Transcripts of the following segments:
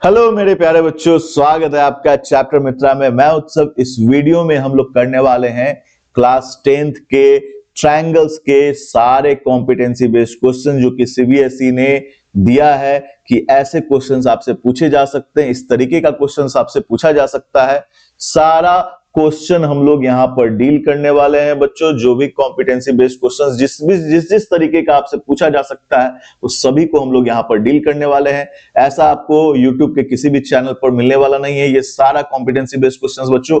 Hello मेरे प्यारे बच्चों, स्वागत है आपका चैप्टर मित्रा में। मैं उत्सव। इस वीडियो में हम लोग करने वाले हैं क्लास 10th के ट्रायंगल्स के सारे कॉम्पिटेंसी बेस्ड क्वेश्चन जो कि सीबीएसई ने दिया है कि ऐसे क्वेश्चंस आपसे पूछे जा सकते हैं, इस तरीके का क्वेश्चंस आपसे पूछा जा सकता है। सारा क्वेश्चन हम लोग यहां पर डील करने वाले हैं बच्चों। जो भी कॉम्पिटेंसी बेस्ड क्वेश्चंस जिस तरीके का आपसे पूछा जा सकता है उस सभी को हम लोग यहां पर डील करने वाले हैं। ऐसा आपको YouTube के किसी भी चैनल पर मिलने वाला नहीं है। ये सारा कॉम्पिटेंसी बेस्ड क्वेश्चंस बच्चों,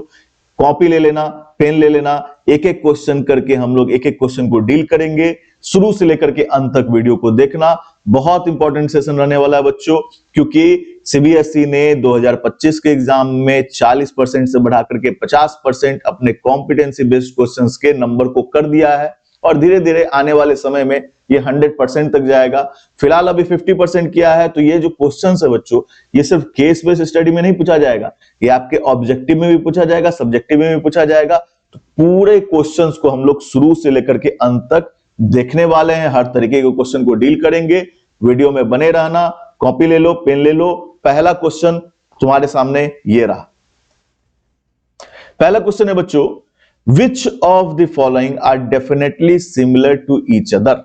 कॉपी ले लेना, पेन ले लेना, एक एक क्वेश्चन करके हम लोग एक एक क्वेश्चन को डील करेंगे। शुरू से लेकर के अंत तक वीडियो को देखना। बहुत इंपॉर्टेंट सेशन रहने वाला है बच्चों, क्योंकि सीबीएसई ने 2025 के एग्जाम में 40% से बढ़ाकर के 50% अपने कॉम्पिटेंसी बेस्ड क्वेश्चंस के नंबर को कर दिया है और धीरे धीरे आने वाले समय में ये 100% तक जाएगा। फिलहाल अभी 50% किया है। तो ये जो क्वेश्चंस है बच्चों, ये सिर्फ केस बेस्ड स्टडी में नहीं पूछा जाएगा, ये आपके ऑब्जेक्टिव में भी पूछा जाएगा, सब्जेक्टिव में भी पूछा जाएगा। तो पूरे क्वेश्चंस को हम लोग शुरू से लेकर के अंत तक देखने वाले हैं। हर तरीके के क्वेश्चन को डील करेंगे। वीडियो में बने रहना। कॉपी ले लो, पेन ले लो। पहला क्वेश्चन तुम्हारे सामने ये रहा। पहला क्वेश्चन है बच्चों, which of the following are definitely similar to each other.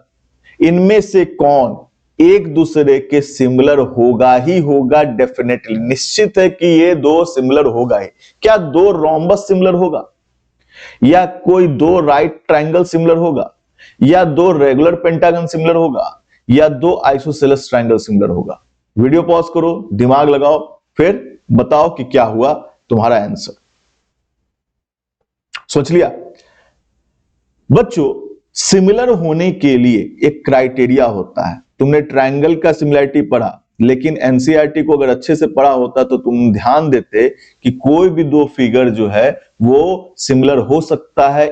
इनमें से कौन एक दूसरे के सिमिलर होगा ही होगा, डेफिनेटली, निश्चित है कि ये दो सिमिलर होगा ही। क्या दो रोम्बस सिमिलर होगा, या कोई दो राइट ट्रायंगल सिमिलर होगा, या दो रेगुलर पेंटागन सिमिलर होगा, या दो आइसोसेलेस ट्रायंगल सिमिलर होगा? वीडियो पॉज करो, दिमाग लगाओ, फिर बताओ कि क्या हुआ तुम्हारा आंसर। सोच लिया बच्चों? सिमिलर होने के लिए एक क्राइटेरिया होता है। तुमने ट्रायंगल का सिमिलरिटी पढ़ा, लेकिन एनसीईआरटी को अगर अच्छे से पढ़ा होता तो तुम ध्यान देते कि कोई भी दो फिगर जो है वो सिमिलर हो सकता है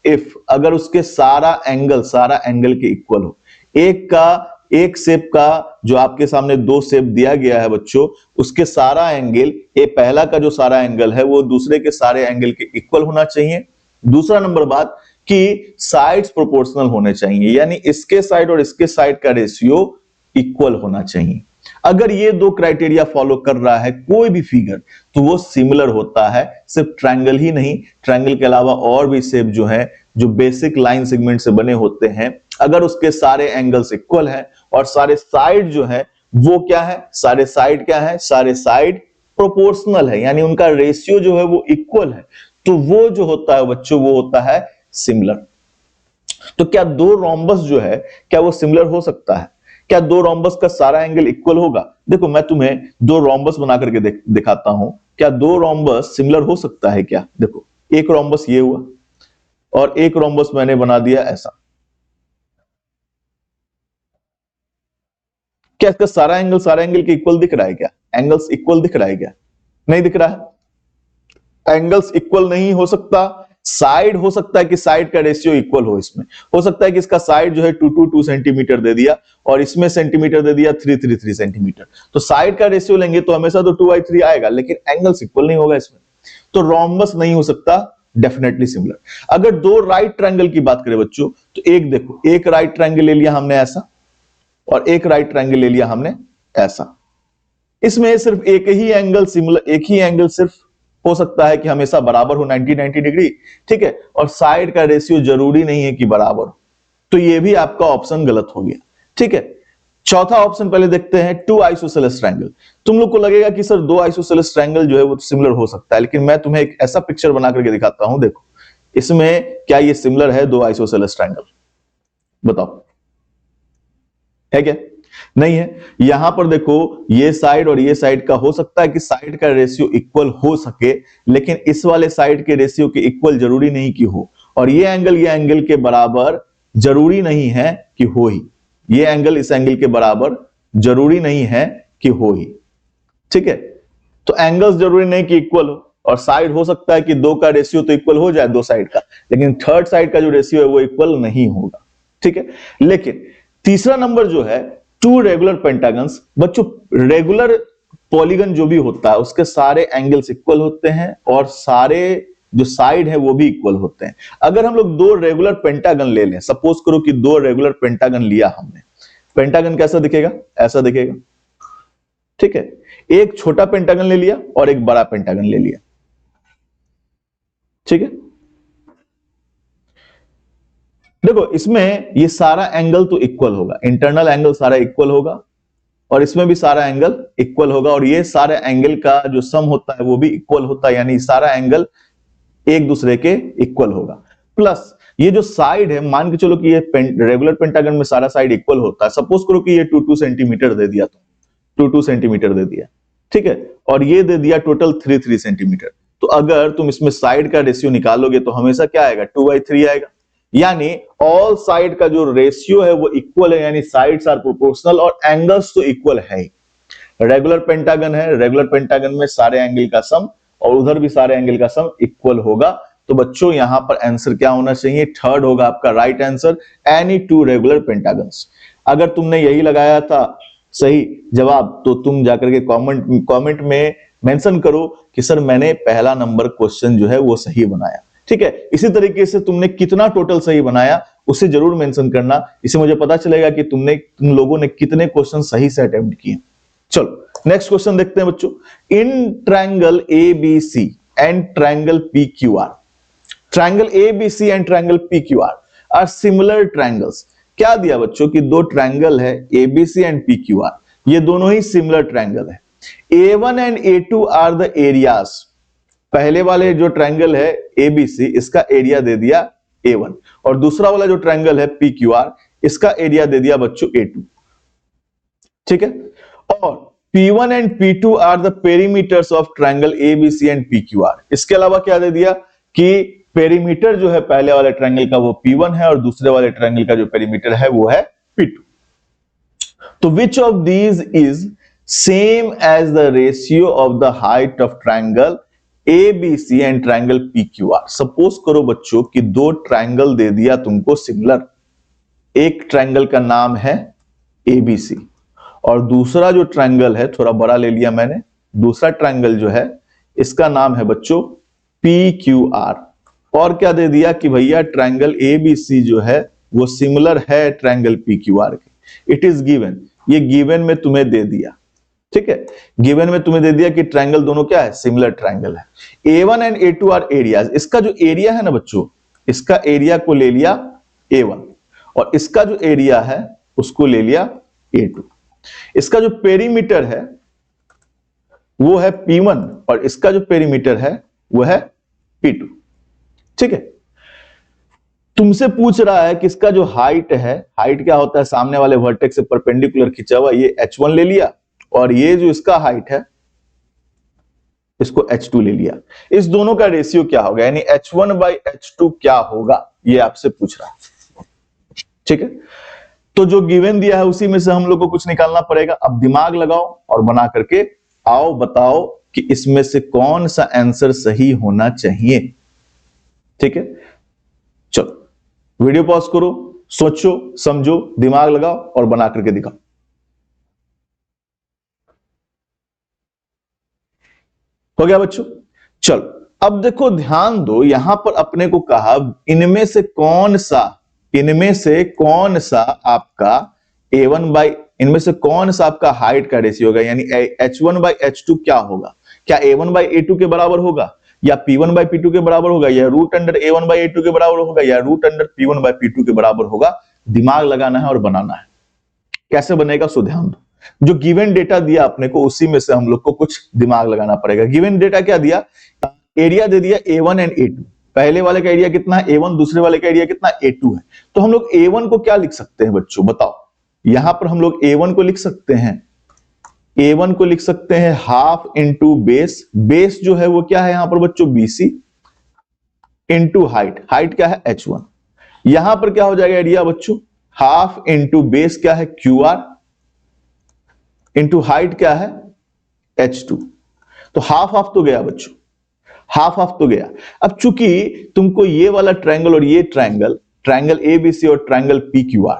इफ अगर उसके सारा एंगल के इक्वल हो। एक शेप का जो आपके सामने दो शेप दिया गया है बच्चों, उसके सारा एंगल, ये पहला का जो सारा एंगल है वो दूसरे के सारे एंगल के इक्वल होना चाहिए। दूसरा नंबर बात कि साइड्स प्रोपोर्शनल होने चाहिए, यानी इसके साइड और इसके साइड का रेशियो इक्वल होना चाहिए। अगर ये दो क्राइटेरिया फॉलो कर रहा है कोई भी फिगर तो वो सिमिलर होता है। सिर्फ ट्रायंगल ही नहीं, ट्रायंगल के अलावा और भी शेप जो है, जो बेसिक लाइन सेगमेंट से बने होते हैं, अगर उसके सारे एंगल्स इक्वल है और सारे साइड जो है वो क्या है, सारे साइड प्रोपोर्शनल है, यानी उनका रेशियो जो है वो इक्वल है, तो वो जो होता है बच्चों वो होता है सिमिलर। तो क्या दो रोम्बस जो है क्या वो सिमिलर हो सकता है? क्या दो रोम्बस का सारा एंगल इक्वल होगा? देखो मैं तुम्हें दो रोम्बस बना करके दिखाता हूं। क्या दो रोम्बस सिमिलर हो सकता है क्या? देखो, एक रोम्बस ये हुआ और एक रोम्बस मैंने बना दिया ऐसा। क्या इसका सारा एंगल के इक्वल दिख रहा है क्या? एंगल्स इक्वल दिख रहा है क्या? नहीं दिख रहा है। एंगल्स इक्वल नहीं हो सकता। साइड हो सकता है कि साइड का रेशियो इक्वल हो। इसमें हो सकता है कि इसका साइड जो है 2 सेंटीमीटर दे दिया और इसमें सेंटीमीटर दे दिया 3 सेंटीमीटर। तो साइड का रेशियो लेंगे तो हमेशा तो 2/3 आएगा, लेकिन एंगल्स इक्वल नहीं होगा इसमें, तो रोम्बस नहीं हो सकता, डेफिनेटली सिमिलर। अगर दो राइट ट्रायंगल की बात करें बच्चों, तो एक देखो, एक राइट ट्रायंगल ले लिया हमने ऐसा और एक राइट ट्रायंगल ले लिया हमने ऐसा। इसमें सिर्फ एक ही एंगल सिर्फ हो सकता है कि हमेशा बराबर हो, 90 डिग्री, ठीक है, और साइड का रेशियो जरूरी नहीं है कि बराबर हो। तो ये भी आपका ऑप्शन गलत हो गया, ठीक है। चौथा ऑप्शन पहले देखते हैं, टू आइसोसेलेस ट्रायंगल। तुम लोग को लगेगा कि सर दो आइसोसेलेस ट्रायंगल जो है वो सिमिलर हो सकता है, लेकिन मैं तुम्हें एक ऐसा पिक्चर बना करके दिखाता हूं। देखो इसमें क्या ये सिमिलर है दो आइसोसेलेस ट्रायंगल? बताओ, है क्या? नहीं है। यहां पर देखो, ये साइड और ये साइड का हो सकता है कि साइड का रेशियो इक्वल हो सके, लेकिन इस वाले साइड के रेशियो के इक्वल जरूरी नहीं कि हो, और ये एंगल के बराबर जरूरी नहीं है कि हो ही। ये एंगल इस एंगल के बराबर जरूरी नहीं है कि हो ही, ठीक है। तो एंगल्स जरूरी नहीं कि इक्वल हो, और साइड हो सकता है कि दो का रेशियो तो इक्वल हो जाए दो साइड का, लेकिन थर्ड साइड का जो रेशियो है वो इक्वल नहीं होगा, ठीक है। लेकिन तीसरा नंबर जो है, टू रेगुलर पेंटागन्स। बच्चों रेगुलर पॉलीगन जो भी होता है उसके सारे एंगल्स इक्वल होते हैं और सारे जो साइड है वो भी इक्वल होते हैं। अगर हम लोग दो रेगुलर पेंटागन ले लें, सपोज करो कि दो रेगुलर पेंटागन लिया हमने, पेंटागन कैसा दिखेगा? ऐसा दिखेगा, ठीक है, एक छोटा पेंटागन ले लिया और एक बड़ा पेंटागन ले लिया, ठीक है। देखो इसमें ये सारा एंगल तो इक्वल होगा, इंटरनल एंगल सारा इक्वल होगा और इसमें भी सारा एंगल इक्वल होगा और ये सारे एंगल का जो सम होता है वो भी इक्वल होता है, यानी सारा एंगल एक दूसरे के इक्वल होगा। प्लस ये जो साइड है, मान के चलो कि ये रेगुलर पेंटागन में सारा साइड इक्वल होता है, सपोज करो कि ये 2 सेंटीमीटर दे दिया, तुम 2 सेंटीमीटर दे दिया, ठीक है, और ये दे दिया टोटल 3 सेंटीमीटर। तो अगर तुम इसमें साइड का रेशियो निकालोगे तो हमेशा क्या आएगा, 2/3 आएगा, यानी ऑल साइड का जो रेशियो है वो इक्वल है, यानी साइड्स आर प्रोपोर्शनल और एंगल्स तो इक्वल है ही। रेगुलर पेंटागन है, रेगुलर पेंटागन में सारे एंगल का सम और उधर भी सारे एंगल का सम इक्वल होगा। तो बच्चों यहां पर आंसर क्या होना चाहिए, थर्ड होगा आपका right answer, any two regular pentagons. अगर तुमने यही लगाया था सही जवाब तो तुम जाकर के कमेंट में मेंशन करो कि सर मैंने पहला नंबर क्वेश्चन जो है वो सही बनाया, ठीक है। इसी तरीके से तुमने कितना टोटल सही बनाया उसे जरूर मेंशन करना, इससे मुझे पता चलेगा कि तुम लोगों ने कितने क्वेश्चन सही से अटेम्प्ट किए। चलो नेक्स्ट क्वेश्चन देखते हैं बच्चों। In triangle A B C and triangle P Q R, triangle A B C and triangle P Q R are similar triangles. क्या दिया बच्चों कि दो ट्रायंगल है एबीसी एंड पीक्यूआर, ये दोनों ही सिमिलर ट्रायंगल है। A1 and A2 are the areas. पहले वाले जो ट्रायंगल है एबीसी इसका एरिया दे दिया A1 और दूसरा वाला जो ट्रायंगल है PQR इसका एरिया दे दिया बच्चों A2, ठीक है। और P1 and P2 are the perimeters of triangle ABC and PQR। इसके अलावा क्या दे दिया कि पेरीमीटर जो है पहले वाले ट्रायंगल का वो P1 है और दूसरे वाले ट्रायंगल का जो पेरीमीटर है वो है P2। तो which of these is same as the ratio of the height of triangle ABC and triangle PQR। Suppose करो बच्चों कि दो ट्रायंगल दे दिया तुमको सिमिलर, एक ट्रायंगल का नाम है ABC और दूसरा जो ट्रायंगल है थोड़ा बड़ा ले लिया मैंने, दूसरा ट्रायंगल जो है इसका नाम है बच्चों PQR। और क्या दे दिया कि भैया ट्रायंगल ABC जो है वो सिमिलर है ट्रायंगल PQR के। इट इज गिवन, ये गिवन में तुम्हें दे दिया, ठीक है, गिवन में तुम्हें दे दिया कि ट्रायंगल दोनों क्या है, सिमिलर ट्रायंगल है। A1 and A2 are areas. इसका जो एरिया है ना बच्चों, इसका एरिया को ले लिया A1 और इसका जो एरिया है उसको ले लिया A2। इसका जो पेरीमीटर है वो है P1 और इसका जो पेरीमीटर है वो है P2, ठीक है। तुमसे पूछ रहा है कि इसका जो हाइट है, हाइट क्या होता है, सामने वाले वर्टेक्स से परपेंडिकुलर खींचा हुआ, ये H1 ले लिया और ये जो इसका हाइट है इसको H2 ले लिया। इस दोनों का रेशियो क्या होगा, यानी H1/H2 क्या होगा, ये आपसे पूछ रहा है, ठीक है। तो जो गिवन दिया है उसी में से हम लोग को कुछ निकालना पड़ेगा। अब दिमाग लगाओ और बना करके आओ बताओ कि इसमें से कौन सा आंसर सही होना चाहिए, ठीक है। चलो वीडियो पॉज करो, सोचो समझो, दिमाग लगाओ और बना करके दिखाओ। हो गया बच्चों? चलो अब देखो ध्यान दो, यहां पर अपने को कहा इनमें से कौन सा आपका इनमें से कौन सा आपका हाइट का रेशियो होगा, यानी H1/H2 क्या होगा, क्या A1/A2 के बराबर होगा या P1/P2 के बराबर होगा या √A1/A2 के बराबर होगा या √P1/P2 के बराबर होगा। दिमाग लगाना है और बनाना है। कैसे बनेगा सो ध्यान दो। जो गिवन डेटा दिया अपने को उसी में से हम लोग को कुछ दिमाग लगाना पड़ेगा। गिवन डेटा क्या दिया, एरिया दे दिया A1 एंड A2। पहले वाले का एरिया कितना है A1, दूसरे वाले का एरिया कितना A2 है। तो हम लोग A1 को क्या लिख सकते हैं बच्चों, बताओ। यहां पर हम लोग A1 को लिख सकते हैं, A1 को लिख सकते हैं हाफ इंटू बेस। बेस जो है वो क्या है यहां पर बच्चों BC इंटू हाइट। हाइट क्या है H1। यहां पर क्या हो जाएगा एरिया बच्चों, हाफ इंटू बेस क्या है QR इंटू हाइट क्या है H2। तो हाफ हाफ तो गया बच्चों, हाफ हाफ तो गया। अब चूंकि तुमको ये वाला ट्रायंगल और ये ट्रायंगल ABC और triangle PQR,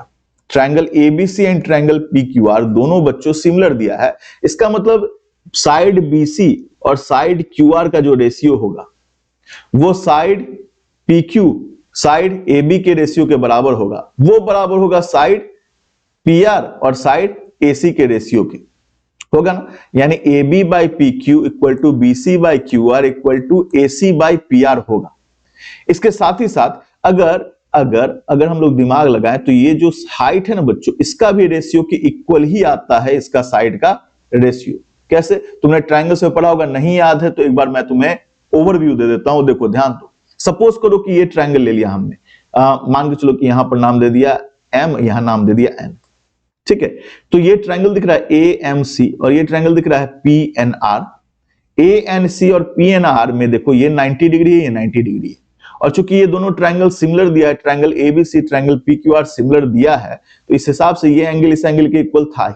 triangle ABC and triangle PQR दोनों बच्चों सिमिलर दिया है। इसका मतलब साइड BC और साइड QR का जो रेशियो होगा वो साइड PQ साइड AB के रेशियो के बराबर होगा, वो बराबर होगा साइड PR और साइड AC के रेशियो के। होगा ना, यानी A B by P Q equal to B C by Q R equal to A C by P R होगा। इसके साथ ही साथ अगर अगर अगर हम लोग दिमाग लगाएं तो ये जो हाइट है ना बच्चों, इसका भी रेशियो की इक्वल ही आता है इसका साइड का रेशियो। कैसे? तुमने ट्रायंगल से पढ़ा होगा, नहीं याद है तो एक बार मैं तुम्हें ओवरव्यू दे देता हूं। देखो ध्यान दो, सपोज करो कि ये ट्रायंगल ले लिया हमने, मान के चलो कि यहां पर नाम दे दिया एम, यहां नाम दे दिया एन, ठीक है। तो ये ट्रायंगल दिख रहा है ए एम सी और ये ट्रायंगल दिख रहा है P N R. A N C और पी एन आर में देखो ये 90 डिग्री है, ये 90 डिग्री है, और चूंकि ये दोनों ट्रायंगल सिमिलर दिया है, triangle ABC triangle PQR similar दिया है, तो इस हिसाब से ये एंगल इस एंगल के इक्वल था ही,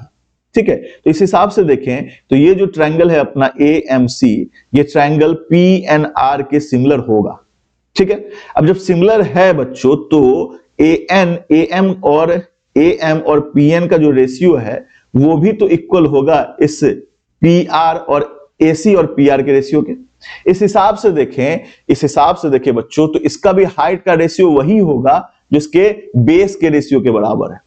ठीक है। तो इस हिसाब से देखें तो ये जो ट्रायंगल है अपना ए एम सी, ये ट्रायंगल पी एन आर के सिमिलर होगा, ठीक है। अब जब सिमिलर है बच्चों तो ए एम और पी एन का जो रेशियो है वो भी तो इक्वल होगा इस पी आर और ए सी और पी आर के रेशियो के। इस हिसाब से देखें बच्चों, तो इसका भी हाइट का रेशियो वही होगा जो इसके बेस के रेशियो के बराबर है।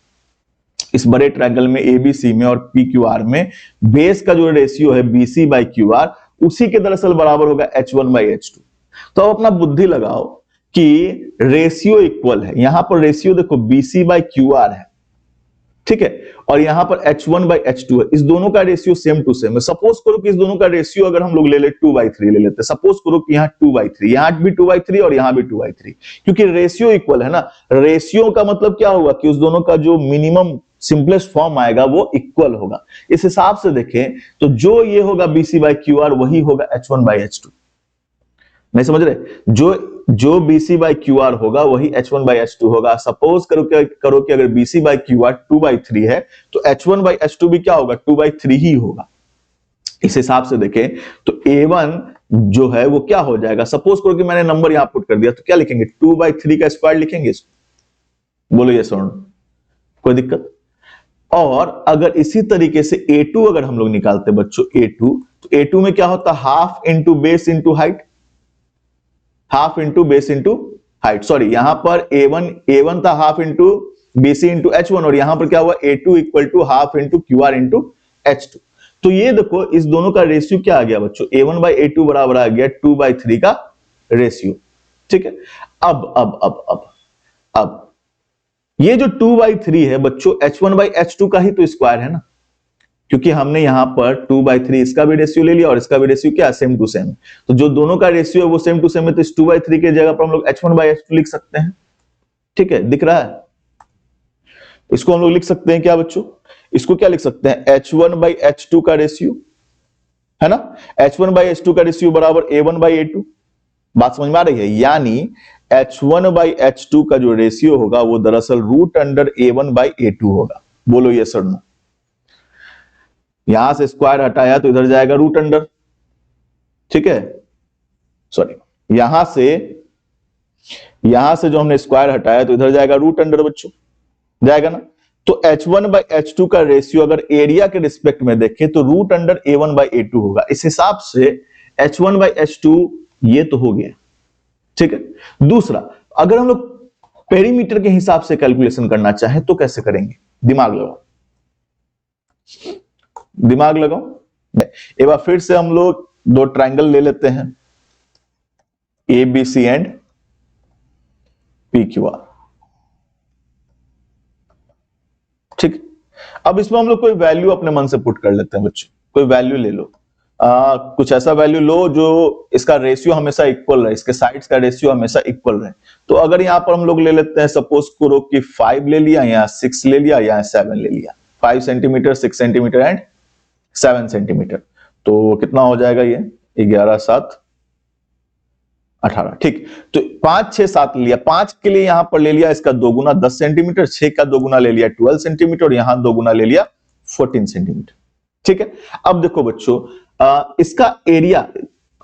इस बड़े ट्रायंगल में एबीसी में और पी क्यू आर में बेस का जो रेशियो है बीसी बाई क्यू आर, उसी के दरअसल बराबर होगा H1 बाई H2। तो अब अपना बुद्धि लगाओ कि रेशियो इक्वल है, यहां पर रेशियो देखो बीसी बाई क्यू आर है, ठीक है, और यहां पर H1 बाई H2 है। इस दोनों का रेशियो सेम टू सेम है। सपोज करो कि इस दोनों का रेशियो अगर हम लोग ले ले 2/3 ले लेते, सपोज करो कि यहां 2/3, यहां भी 2/3 और यहां भी 2/3, क्योंकि रेशियो इक्वल है ना। रेशियो का मतलब क्या होगा कि उस दोनों का जो मिनिमम सिंपलेस्ट फॉर्म आएगा वो इक्वल होगा। इस हिसाब से देखें तो जो ये होगा बीसी बाई क्यू आर वही होगा H1 बाई H2। नहीं समझ रहे? जो BC बाई क्यू आर होगा वही H1 बाई H2 होगा। सपोज करो कि अगर BC बाई क्यू आर 2/3 है तो H1 बाई H2 भी क्या होगा? 2/3 ही होगा। इस हिसाब से देखें तो A1 जो है वो क्या हो जाएगा? सपोज करो कि मैंने नंबर यहां पुट कर दिया तो क्या लिखेंगे? 2/3 का स्क्वायर लिखेंगे इसको। बोलो ये सुन, कोई दिक्कत? और अगर इसी तरीके से A2 अगर हम लोग निकालते बच्चों A2, तो A2 में क्या होता? Half into base into height, half into base into height. Sorry, यहां पर A1 था half into BC into H1 और यहां पर क्या हुआ? A2 equal to half into QR into H2। तो ये देखो इस दोनों का रेशियो क्या आ गया बच्चों? A1 बाई A2 बराबर आ गया 2/3 का रेशियो, ठीक है। अब ये जो 2/3 है बच्चों H1 बाई H2 का ही तो स्क्वायर है ना, क्योंकि हमने यहां पर 2/3 इसका भी रेशियो ले लिया और इसका भी रेशियो क्या है? Same to same. तो जो दोनों का रेशियो है वो सेम टू सेम है, तो इस 2/3 के जगह पर हम लोग H1 बाई H2 लिख सकते हैं, ठीक है। दिख रहा है? इसको हम लोग लिख सकते हैं क्या बच्चों? इसको क्या लिख सकते हैं? H1 बाई H2 का रेशियो है ना, H1 बाई H2 का रेशियो बराबर A1 बाई A2। बात समझ में आ रही है? यानी H1 बाई H2 का जो रेशियो होगा वो दरअसल root under A1 by A2 होगा। बोलो ये सर नो। यहां से स्क्वायर हटाया तो इधर जाएगा रूट अंडर, ठीक है। सॉरी, यहां से जो हमने स्क्वायर हटाया तो इधर जाएगा रूट अंडर बच्चों, जाएगा ना। तो H1 बाई H2 का रेशियो अगर एरिया के रिस्पेक्ट में देखें तो root under A1 by A2 होगा। इस हिसाब से H1 बाई H2 ये तो हो गया, ठीक है। दूसरा, अगर हम लोग पेरीमीटर के हिसाब से कैलकुलेशन करना चाहें तो कैसे करेंगे? दिमाग लगाओ। एक बार फिर से हम लोग दो ट्रायंगल ले लेते हैं, ABC एंड PQR, ठीक। अब इसमें हम लोग कोई वैल्यू अपने मन से पुट कर लेते हैं बच्चों। कोई वैल्यू ले लो, कुछ ऐसा वैल्यू लो जो इसका रेशियो हमेशा इक्वल रहे, इसके साइड्स का रेशियो हमेशा इक्वल रहे। तो अगर यहां पर हम लोग ले लेते हैं, सपोज करो कि 5 ले लिया, यहाँ 6 ले लिया, यहाँ 7 ले लिया, 5 सेंटीमीटर, 6 सेंटीमीटर एंड 7 सेंटीमीटर। तो कितना हो जाएगा ये? 11, 7, 18, ठीक। तो 5, 6, 7 लिया, 5 के लिए यहां पर ले लिया इसका 2 गुना 10 सेंटीमीटर, 6 का 2 गुना ले लिया 12 सेंटीमीटर और यहां 2 गुना ले लिया 14 सेंटीमीटर, ठीक है। अब देखो बच्चों, इसका एरिया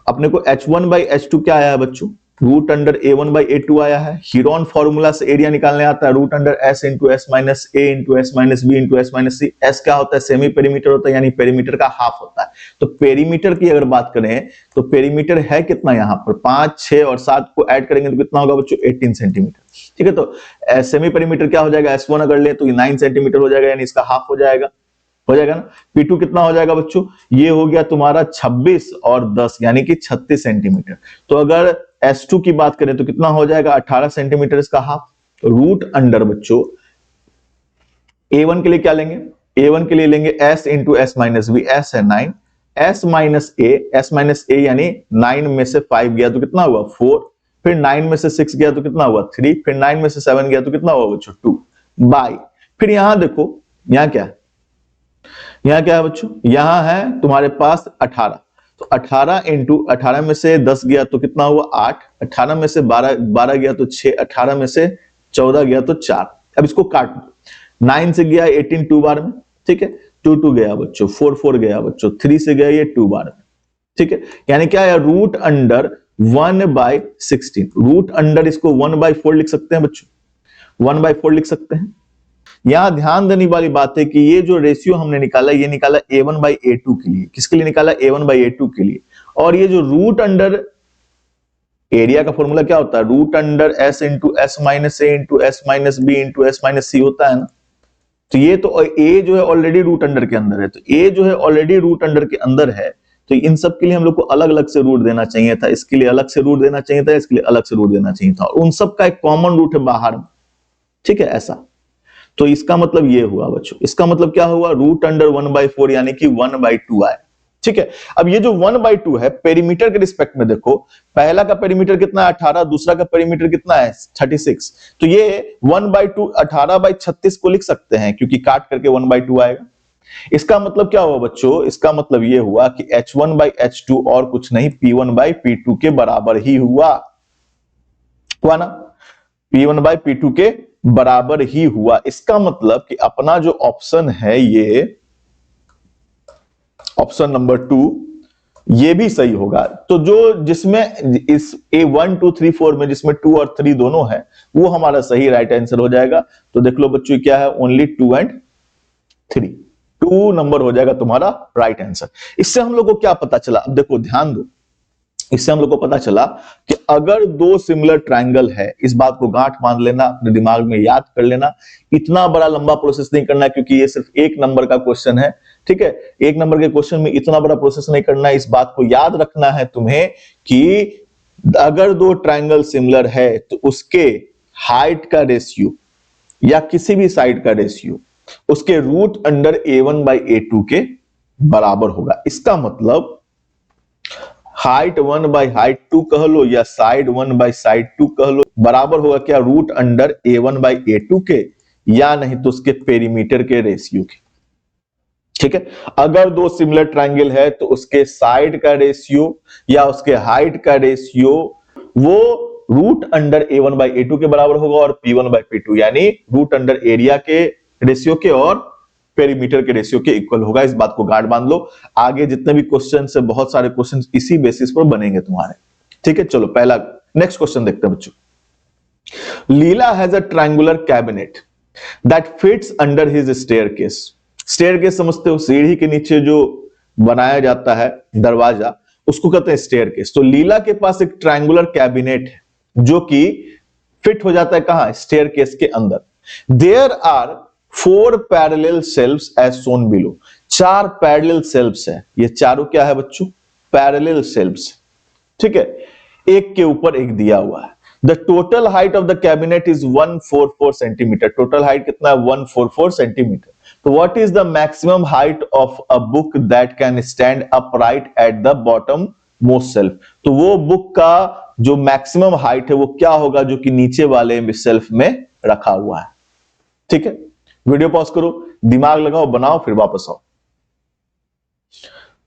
अपने को H1 बाई H2 क्या आया है बच्चों? Root under A1 by A2 आया है। हीरोन फॉर्मूला से एरिया निकालने आता है, root under S into S minus A into S minus B into S minus C। S क्या होता है? सेमी पेरीमीटर होता है, यानी पेरीमीटर का हाफ होता है। तो पेरीमीटर की अगर बात करें तो पेरीमीटर है कितना? यहाँ पर 5, 6 और 7 को ऐड करेंगे तो कितना होगा बच्चों? 18 सेंटीमीटर, ठीक है। तो सेमी पेरीमीटर क्या हो जाएगा? S1 अगर ले तो 9 सेंटीमीटर हो जाएगा, यानी इसका हाफ हो जाएगा, हो जाएगा ना। P2 कितना हो जाएगा बच्चों, ये हो गया तुम्हारा 26 और 10 यानी कि 36 सेंटीमीटर। तो अगर S2 की बात करें तो कितना हो जाएगा, 18 सेंटीमीटर इसका हाफ। रूट अंडर बच्चों A1 के लिए क्या लेंगे, A1 के लिए लेंगे S into S minus B, S है 9, S माइनस ए यानी 9 में से 5 गया तो कितना हुआ 4, फिर 9 में से 6 गया तो कितना हुआ 3, फिर 9 में से 7 गया तो कितना हुआ बच्चों 2 बाई। फिर यहां देखो, यहां क्या है, यहां क्या है बच्चों, यहां है तुम्हारे पास 18, तो 18 इंटू 18 में से 10 गया तो कितना हुआ 8, 18 में से 12 गया तो 6, 18 में से 14 गया तो 4। अब इसको काट दो, 9 से गया 18 2 बार में, ठीक है, 2 2 गया बच्चों, 4 4 गया बच्चों, 3 से गया ये 2 बार में, ठीक है, यानी क्या है रूट अंडर 1/16। रूट अंडर इसको 1/4 लिख सकते हैं बच्चों, 1/4 लिख सकते हैं। यहां ध्यान देने वाली बात है कि ये जो रेशियो हमने निकाला, ये निकाला A1/A2 के लिए। किसके लिए निकाला, A1/A2 के लिए। और ये जो रूट अंडर एरिया का फॉर्मूला क्या होता है, root under S into S minus A into S minus B into S minus C होता है ना। तो ये तो A जो है ऑलरेडी रूट अंडर के अंदर है, तो A जो है ऑलरेडी रूट अंडर के अंदर है, तो इन सब के लिए हम लोग को अलग अलग से रूट देना चाहिए था, इसके लिए अलग से रूट देना चाहिए था, इसके लिए अलग से रूट देना चाहिए था, और उन सब का एक कॉमन रूट है बाहर में, ठीक है ऐसा। तो इसका मतलब ये हुआ बच्चों, इसका मतलब क्या हुआ, रूट अंडर 1/4 यानी कि 1/2 आए, ठीक है। अब ये जो 1/2 है पेरीमीटर के रिस्पेक्ट में देखो, पहला का पेरीमीटर कितना है 18, दूसरा का पेरीमीटर कितना है 36, तो ये 1/2 18/36 को लिख सकते हैं क्योंकि काट करके 1/2 आएगा। इसका मतलब क्या हुआ बच्चों, इसका मतलब ये हुआ कि H1/H2 और कुछ नहीं P1/P2 के बराबर ही हुआ ना, P1/P2 के बराबर ही हुआ। इसका मतलब कि अपना जो ऑप्शन है ये ऑप्शन नंबर 2 ये भी सही होगा। तो जो जिसमें इस A1 2 3 4 में जिसमें 2 और 3 दोनों है वो हमारा सही राइट आंसर हो जाएगा। तो देख लो बच्चों क्या है, ओनली 2 एंड 3, 2 नंबर हो जाएगा तुम्हारा राइट आंसर। इससे हम लोग को क्या पता चला, अब देखो ध्यान दो, इससे हम लोग को पता चला कि अगर दो सिमिलर ट्रायंगल है, इस बात को गांठ बांध लेना, अपने दिमाग में याद कर लेना, इतना बड़ा लंबा प्रोसेस नहीं करना क्योंकि ये सिर्फ 1 नंबर का क्वेश्चन है, ठीक है। 1 नंबर के क्वेश्चन में इतना बड़ा प्रोसेस नहीं करना है। इस बात को याद रखना है तुम्हें कि अगर दो ट्रायंगल सिमिलर है तो उसके हाइट का रेशियो या किसी भी साइड का रेशियो उसके रूट अंडर A1/A2 के बराबर होगा। इसका मतलब हाइट 1/हाइट 2 कह लो या साइड 1/साइड 2 कह लो, बराबर होगा क्या, रूट अंडर A1/A2 के, या नहीं तो उसके पेरीमीटर के रेशियो के, ठीक है। अगर दो सिमिलर ट्रायंगल है तो उसके साइड का रेशियो या उसके हाइट का रेशियो वो रूट अंडर A1/A2 के बराबर होगा और P1/P2 यानी रूट अंडर एरिया के रेशियो के और पेरीमीटर के रेशियो के इक्वल होगा। इस बात को गांठ बांध लो, आगे जितने भी क्वेश्चन है बहुत सारे क्वेश्चन इसी बेसिस पर बनेंगे तुम्हारे, ठीक है। चलो पहला नेक्स्ट क्वेश्चन देखते हैं बच्चों। Leela has a triangular cabinet that fits under his staircase. Staircase समझते हो, सीढ़ी के नीचे जो बनाया जाता है दरवाजा, उसको कहते हैं स्टेयरकेस। तो लीला के पास एक ट्रायंगुलर कैबिनेट है जो कि फिट हो जाता है कहां, स्टेयरकेस के अंदर। There are 4 parallel shelves as shown below. 4 parallel shelves है, ये चारों क्या है बच्चों, पैरेलल शेल्फ्स, ठीक है, एक के ऊपर एक दिया हुआ है। The total height of the cabinet is 144 centimetre. Total height कितना है 144 सेंटीमीटर। तो what is the maximum height of a book that can stand upright at the bottom most shelf. तो वो बुक का जो मैक्सिमम हाइट है वो क्या होगा जो कि नीचे वाले शेल्फ में रखा हुआ है, ठीक है। वीडियो पॉज करो, दिमाग लगाओ, बनाओ, फिर वापस आओ।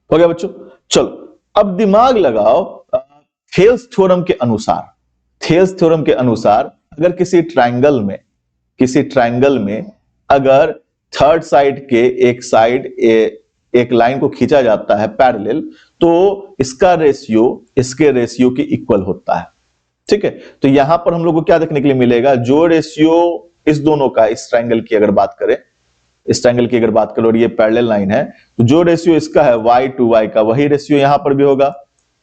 हो गया बच्चों, चलो अब दिमाग लगाओ। थेल्स थ्योरम के अनुसार, थेल्स थ्योरम के अनुसार अगर किसी ट्रायंगल में अगर थर्ड साइड के एक साइड एक लाइन को खींचा जाता है पैरेलल, तो इसका रेशियो इसके रेशियो के इक्वल होता है, ठीक है। तो यहां पर हम लोग को क्या देखने के लिए मिलेगा, जो रेशियो इस दोनों का, इस ट्रायंगल की अगर बात करें, इस ट्रायंगल की अगर बात करें और ये पैरेलल लाइन है, तो जो रेशियो इसका है y to y का, वही रेशियो यहां पर भी होगा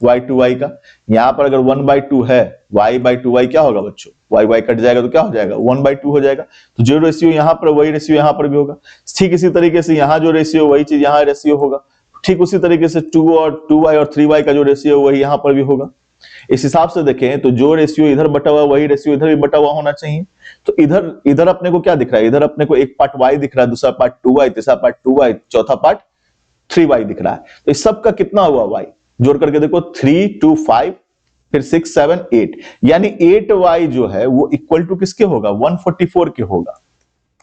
y का। यहां पर अगर 1/2 है, y/2y क्या होगा बच्चों, y कट जाएगा तो क्या हो जाएगा, 1/2 हो जाएगा। तो जो रेशियो यहां पर वही रेशियो यहां पर भी होगा। ठीक इसी तरीके से यहां जो रेशियो वही चीज यहां रेशियो होगा। ठीक उसी तरीके से 2y और 3y का जो रेशियो वही यहां पर भी होगा। इस हिसाब से देखें तो जो रेशियो इधर बटा हुआ वही रेशियो इधर भी बटा हुआ होना चाहिए। तो इधर अपने को क्या दिख रहा है, इधर अपने को एक पार्ट y दिख रहा है, दूसरा पार्ट 2y, तीसरा पार्ट 2y, चौथा पार्ट 3y दिख रहा है। तो इस सब का कितना हुआ y, जोड़ करके देखो 3 2 5 फिर 6 7 8, यानी 8y जो है वो इक्वल टू किसके होगा, 144 के होगा।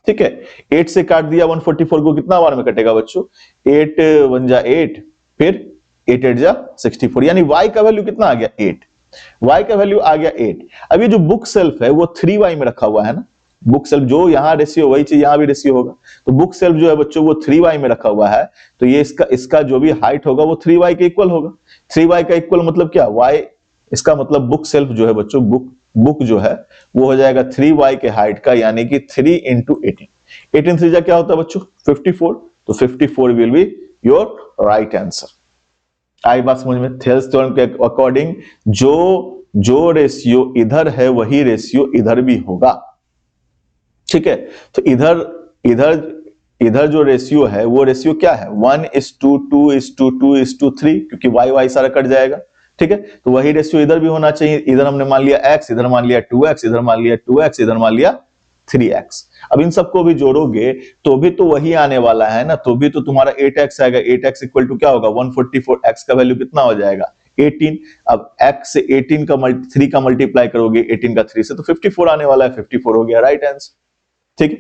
ठीक है, 8 से काट दिया 144 को, कितना बार में कटेगा बच्चों, 8 1 जा 8, फिर 8 8 जा 64, यानी y का वैल्यू कितना आ गया 8, y का वैल्यू आ गया 8। अब ये जो बुक सेल्फ है वो 3y में रखा हुआ है ना, बुक सेल्फ जो यहां रेशियो वही चीज यहां भी रेशियो होगा। तो बुक सेल्फ जो है बच्चों वो 3y में रखा हुआ है, तो ये इसका जो भी हाइट होगा वो 3y के इक्वल होगा। 3y का इक्वल मतलब क्या, y, इसका मतलब बुक सेल्फ जो है बच्चों, बुक जो है वो हो जाएगा 3y के हाइट का, यानी कि 3 × 18। 18 3 जा क्या होता है बच्चों 54, तो 54 will be your right answer. आई बात समझ में। थेल्स थ्योरम के अकॉर्डिंग जो रेशियो इधर है वही रेशियो इधर भी होगा। ठीक है, तो इधर जो रेशियो है वो रेशियो क्या है, 1:2:2:3, क्योंकि y सारा कट जाएगा। ठीक है, तो वही रेशियो इधर भी होना चाहिए। इधर हमने मान लिया x, इधर मान लिया 2x, इधर मान लिया 2x, इधर मान लिया 3x। अब इन सबको भी जोड़ोगे तो भी तो वही आने वाला है ना, तो भी तो तुम्हारा 8x आएगा। 8x इक्वल टू क्या होगा 144, x का वैल्यू कितना हो जाएगा 18। अब x से 18 का 3 का मल्टीप्लाई करोगे 18 का 3 से, तो 54 आने वाला है, 54 हो गया राइट आंसर। ठीक है,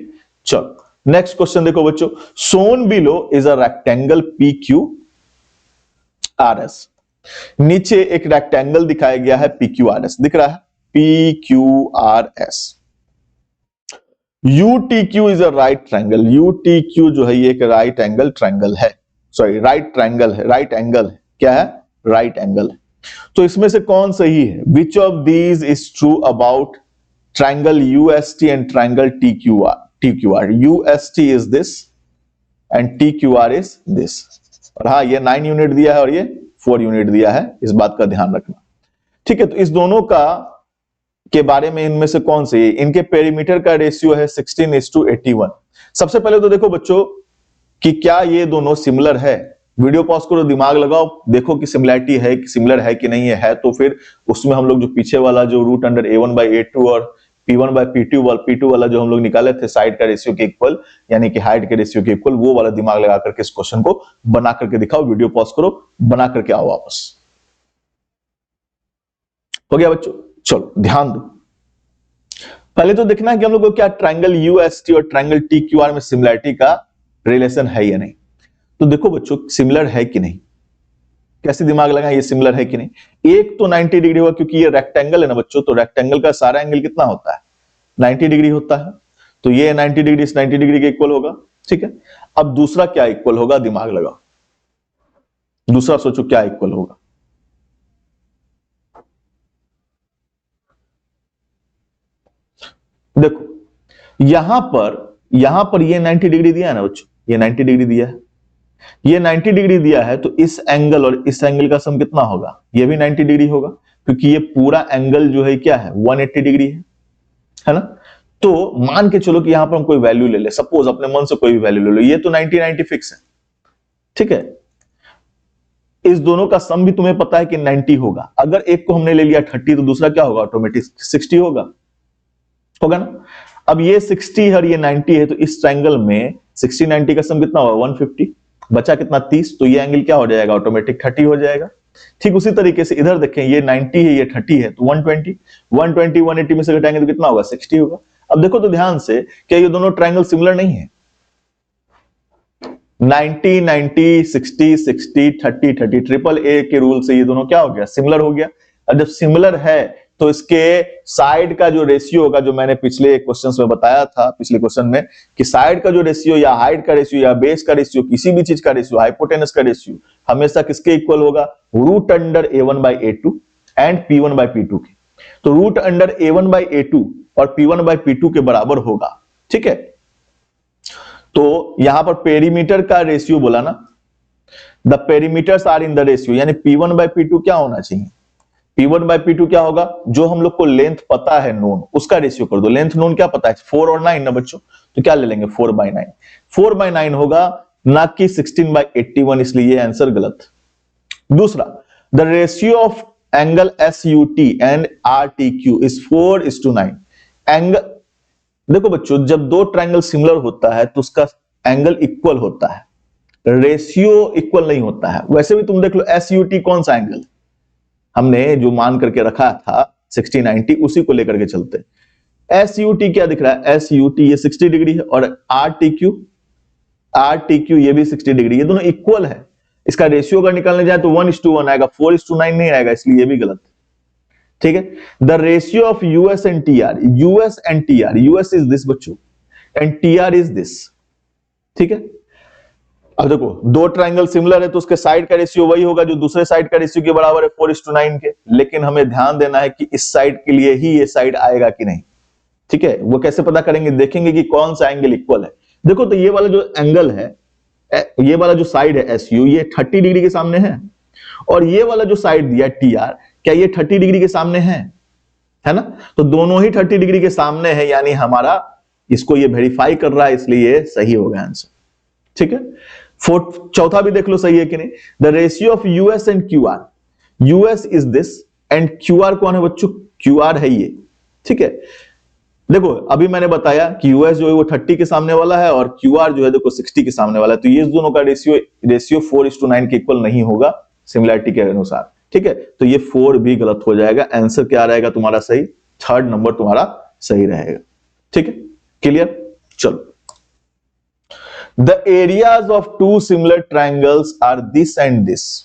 चलो नेक्स्ट क्वेश्चन देखो बच्चों, सोन below is a rectangle PQRS। नीचे एक रेक्टेंगल दिखाया गया है PQRS, दिख रहा है PQRS। UTQ is a right triangle. UTQ जो है ये एक राइट एंगल ट्रायंगल है, सॉरी राइट ट्रायंगल है, राइट एंगल है, क्या है, राइट एंगल है। तो इसमें से कौन सही है, विच of these is true about triangle UST and triangle TQR। UST is this and TQR is this। और हाँ, ये 9 यूनिट दिया है और ये 4 यूनिट दिया है, इस बात का ध्यान रखना। ठीक है, तो इस दोनों का के बारे में इनमें से कौन सी है, इनके पेरीमीटर का रेशियो है 16:81। सबसे पहले तो देखो बच्चों कि क्या ये दोनों सिमिलर है। वीडियो पॉज करो, दिमाग लगाओ, देखो कि सिमिलरिटी है कि सिमिलर है कि नहीं है तो फिर उसमें हम लोग जो पीछे वाला जो √A1/A2 और P1/P2 वाला जो हम लोग निकाले थे साइड का रेशियो के इक्वल, यानी कि हाइट के रेशियो के इक्वल, वो वाला दिमाग लगा करके इस क्वेश्चन को बना करके दिखाओ। वीडियो पॉज करो, बना करके आओ वापस। हो गया बच्चों, चलो ध्यान दो। पहले तो देखना है कि हम लोग को क्या ट्रायंगल UST और ट्रायंगल TQR में सिमिलरिटी का रिलेशन है या नहीं। तो देखो बच्चों सिमिलर है कि नहीं, कैसे दिमाग लगाएं ये सिमिलर है कि नहीं। एक तो 90 डिग्री होगा, क्योंकि ये रेक्टेंगल है ना बच्चों, तो रेक्टेंगल का सारा एंगल कितना होता है 90 डिग्री होता है, तो ये 90 डिग्री इस 90 डिग्री के इक्वल होगा। ठीक है, अब दूसरा क्या इक्वल होगा, दिमाग लगाओ, दूसरा सोचो क्या इक्वल होगा। देखो यहां पर ये 90 डिग्री दिया है ना बच्चों, ये 90 डिग्री दिया है, ये 90 डिग्री दिया है, तो इस एंगल और इस एंगल का सम कितना होगा, ये भी 90 डिग्री होगा, क्योंकि ये पूरा एंगल जो है क्या है 180 डिग्री है ना। तो मान के चलो कि यहां पर हम कोई वैल्यू ले ले, सपोज अपने मन से कोई भी वैल्यू ले लो, ये तो 90 फिक्स है। ठीक है, इस दोनों का सम भी तुम्हें पता है कि 90 होगा। अगर एक को हमने ले लिया 30 तो दूसरा क्या होगा, ऑटोमेटिक 60 होगा ना। अब ये 60 और ये 90 है, तो इस ट्रायंगल में 60 90 का सम कितना होगा 150, बचा कितना 30, तो ये एंगल क्या हो जाएगा, ऑटोमेटिक 30 हो जाएगा। ठीक उसी तरीके से इधर देखें, ये 90 है ये 30 है, तो 120 180 में से घटाएंगे तो कितना होगा 60 होगा। अब देखो तो ध्यान से, क्या ये दोनों ट्रायंगल सिमिलर नहीं है, 90 90 60 60 30 30 ट्रिपल ए के रूल से ये दोनों क्या हो गया, सिमिलर हो गया। अब जब सिमिलर है तो इसके साइड का जो रेशियो होगा, जो मैंने पिछले क्वेश्चंस में बताया था, पिछले क्वेश्चन में, कि साइड का जो रेशियो या हाइट का रेशियो या बेस का रेशियो, किसी भी चीज का रेशियो, हाइपोटेनस का रेशियो हमेशा किसके इक्वल होगा, √A1/A2 एंड P1/P2 के। तो √A1/A2 और P1/P2 के बराबर होगा। ठीक है, तो यहां पर पेरीमीटर का रेशियो बोला ना, the perimeters are in the ratio, यानी P1 by P2 क्या होना चाहिए? P1 by P2 क्या होगा? जो हम लोग को लेंथ पता है नोन, उसका रेशियो कर दो। लेंथ नोन क्या पता है? 4 और 9 ना बच्चों, तो क्या ले लेंगे? 4/9। 4/9 होगा, ना कि 16/81, इसलिए ये आंसर गलत। दूसरा, the ratio of angle SUT and RTQ is 4:9। Angle, देखो बच्चों, जब दो ट्रायंगल सिमिलर होता है तो उसका एंगल इक्वल होता है, रेशियो इक्वल नहीं होता है। वैसे भी तुम देख लो SUT कौन सा एंगल हमने जो मान करके रखा था 60-90, उसी को लेकर के चलते। SUT क्या दिख रहा है? SUT ये 60 डिग्री है, और RTQ ये भी 60 डिग्री, ये दोनों इक्वल है। इसका रेशियो अगर निकालने जाए तो 1:1 आएगा, 4:9 नहीं आएगा, इसलिए ये भी गलत। ठीक है। The ratio of US and TR, US is this बच्चों एंड TR इज दिस। ठीक है। अब देखो, दो ट्रायंगल सिमिलर है तो उसके साइड का रेशियो वही होगा जो दूसरे साइड का रेशियो के बराबर है, 4:9 के। लेकिन हमें ध्यान देना है कि इस साइड के लिए ही ये साइड आएगा कि नहीं। ठीक है। वो कैसे पता करेंगे? देखेंगे कि कौन सा एंगल इक्वल है। देखो, तो ये वाला जो एंगल है, ये वाला जो साइड है SU, ये 30 डिग्री के सामने है, और ये वाला जो साइड दिया TR, क्या ये 30 डिग्री के सामने है ना? तो दोनों ही 30 डिग्री के सामने है, यानी हमारा इसको ये वेरीफाई कर रहा है, इसलिए ये सही हो गया आंसर। ठीक है। चौथा भी देख लो सही है कि नहीं। The ratio of US and QR, US is this and QR कौन है बच्चों? QR है ये। ठीक है। देखो, अभी मैंने बताया कि US जो है वो 30 के सामने वाला है, और QR जो है देखो 60 के सामने वाला है, तो ये दोनों का रेशियो 4:9 के इक्वल नहीं होगा सिमिलैरिटी के अनुसार। ठीक है। तो ये 4 भी गलत हो जाएगा। आंसर क्या रहेगा तुम्हारा सही? 3rd नंबर तुम्हारा सही रहेगा। ठीक है। क्लियर? चलो, the areas of two similar triangles are this and this,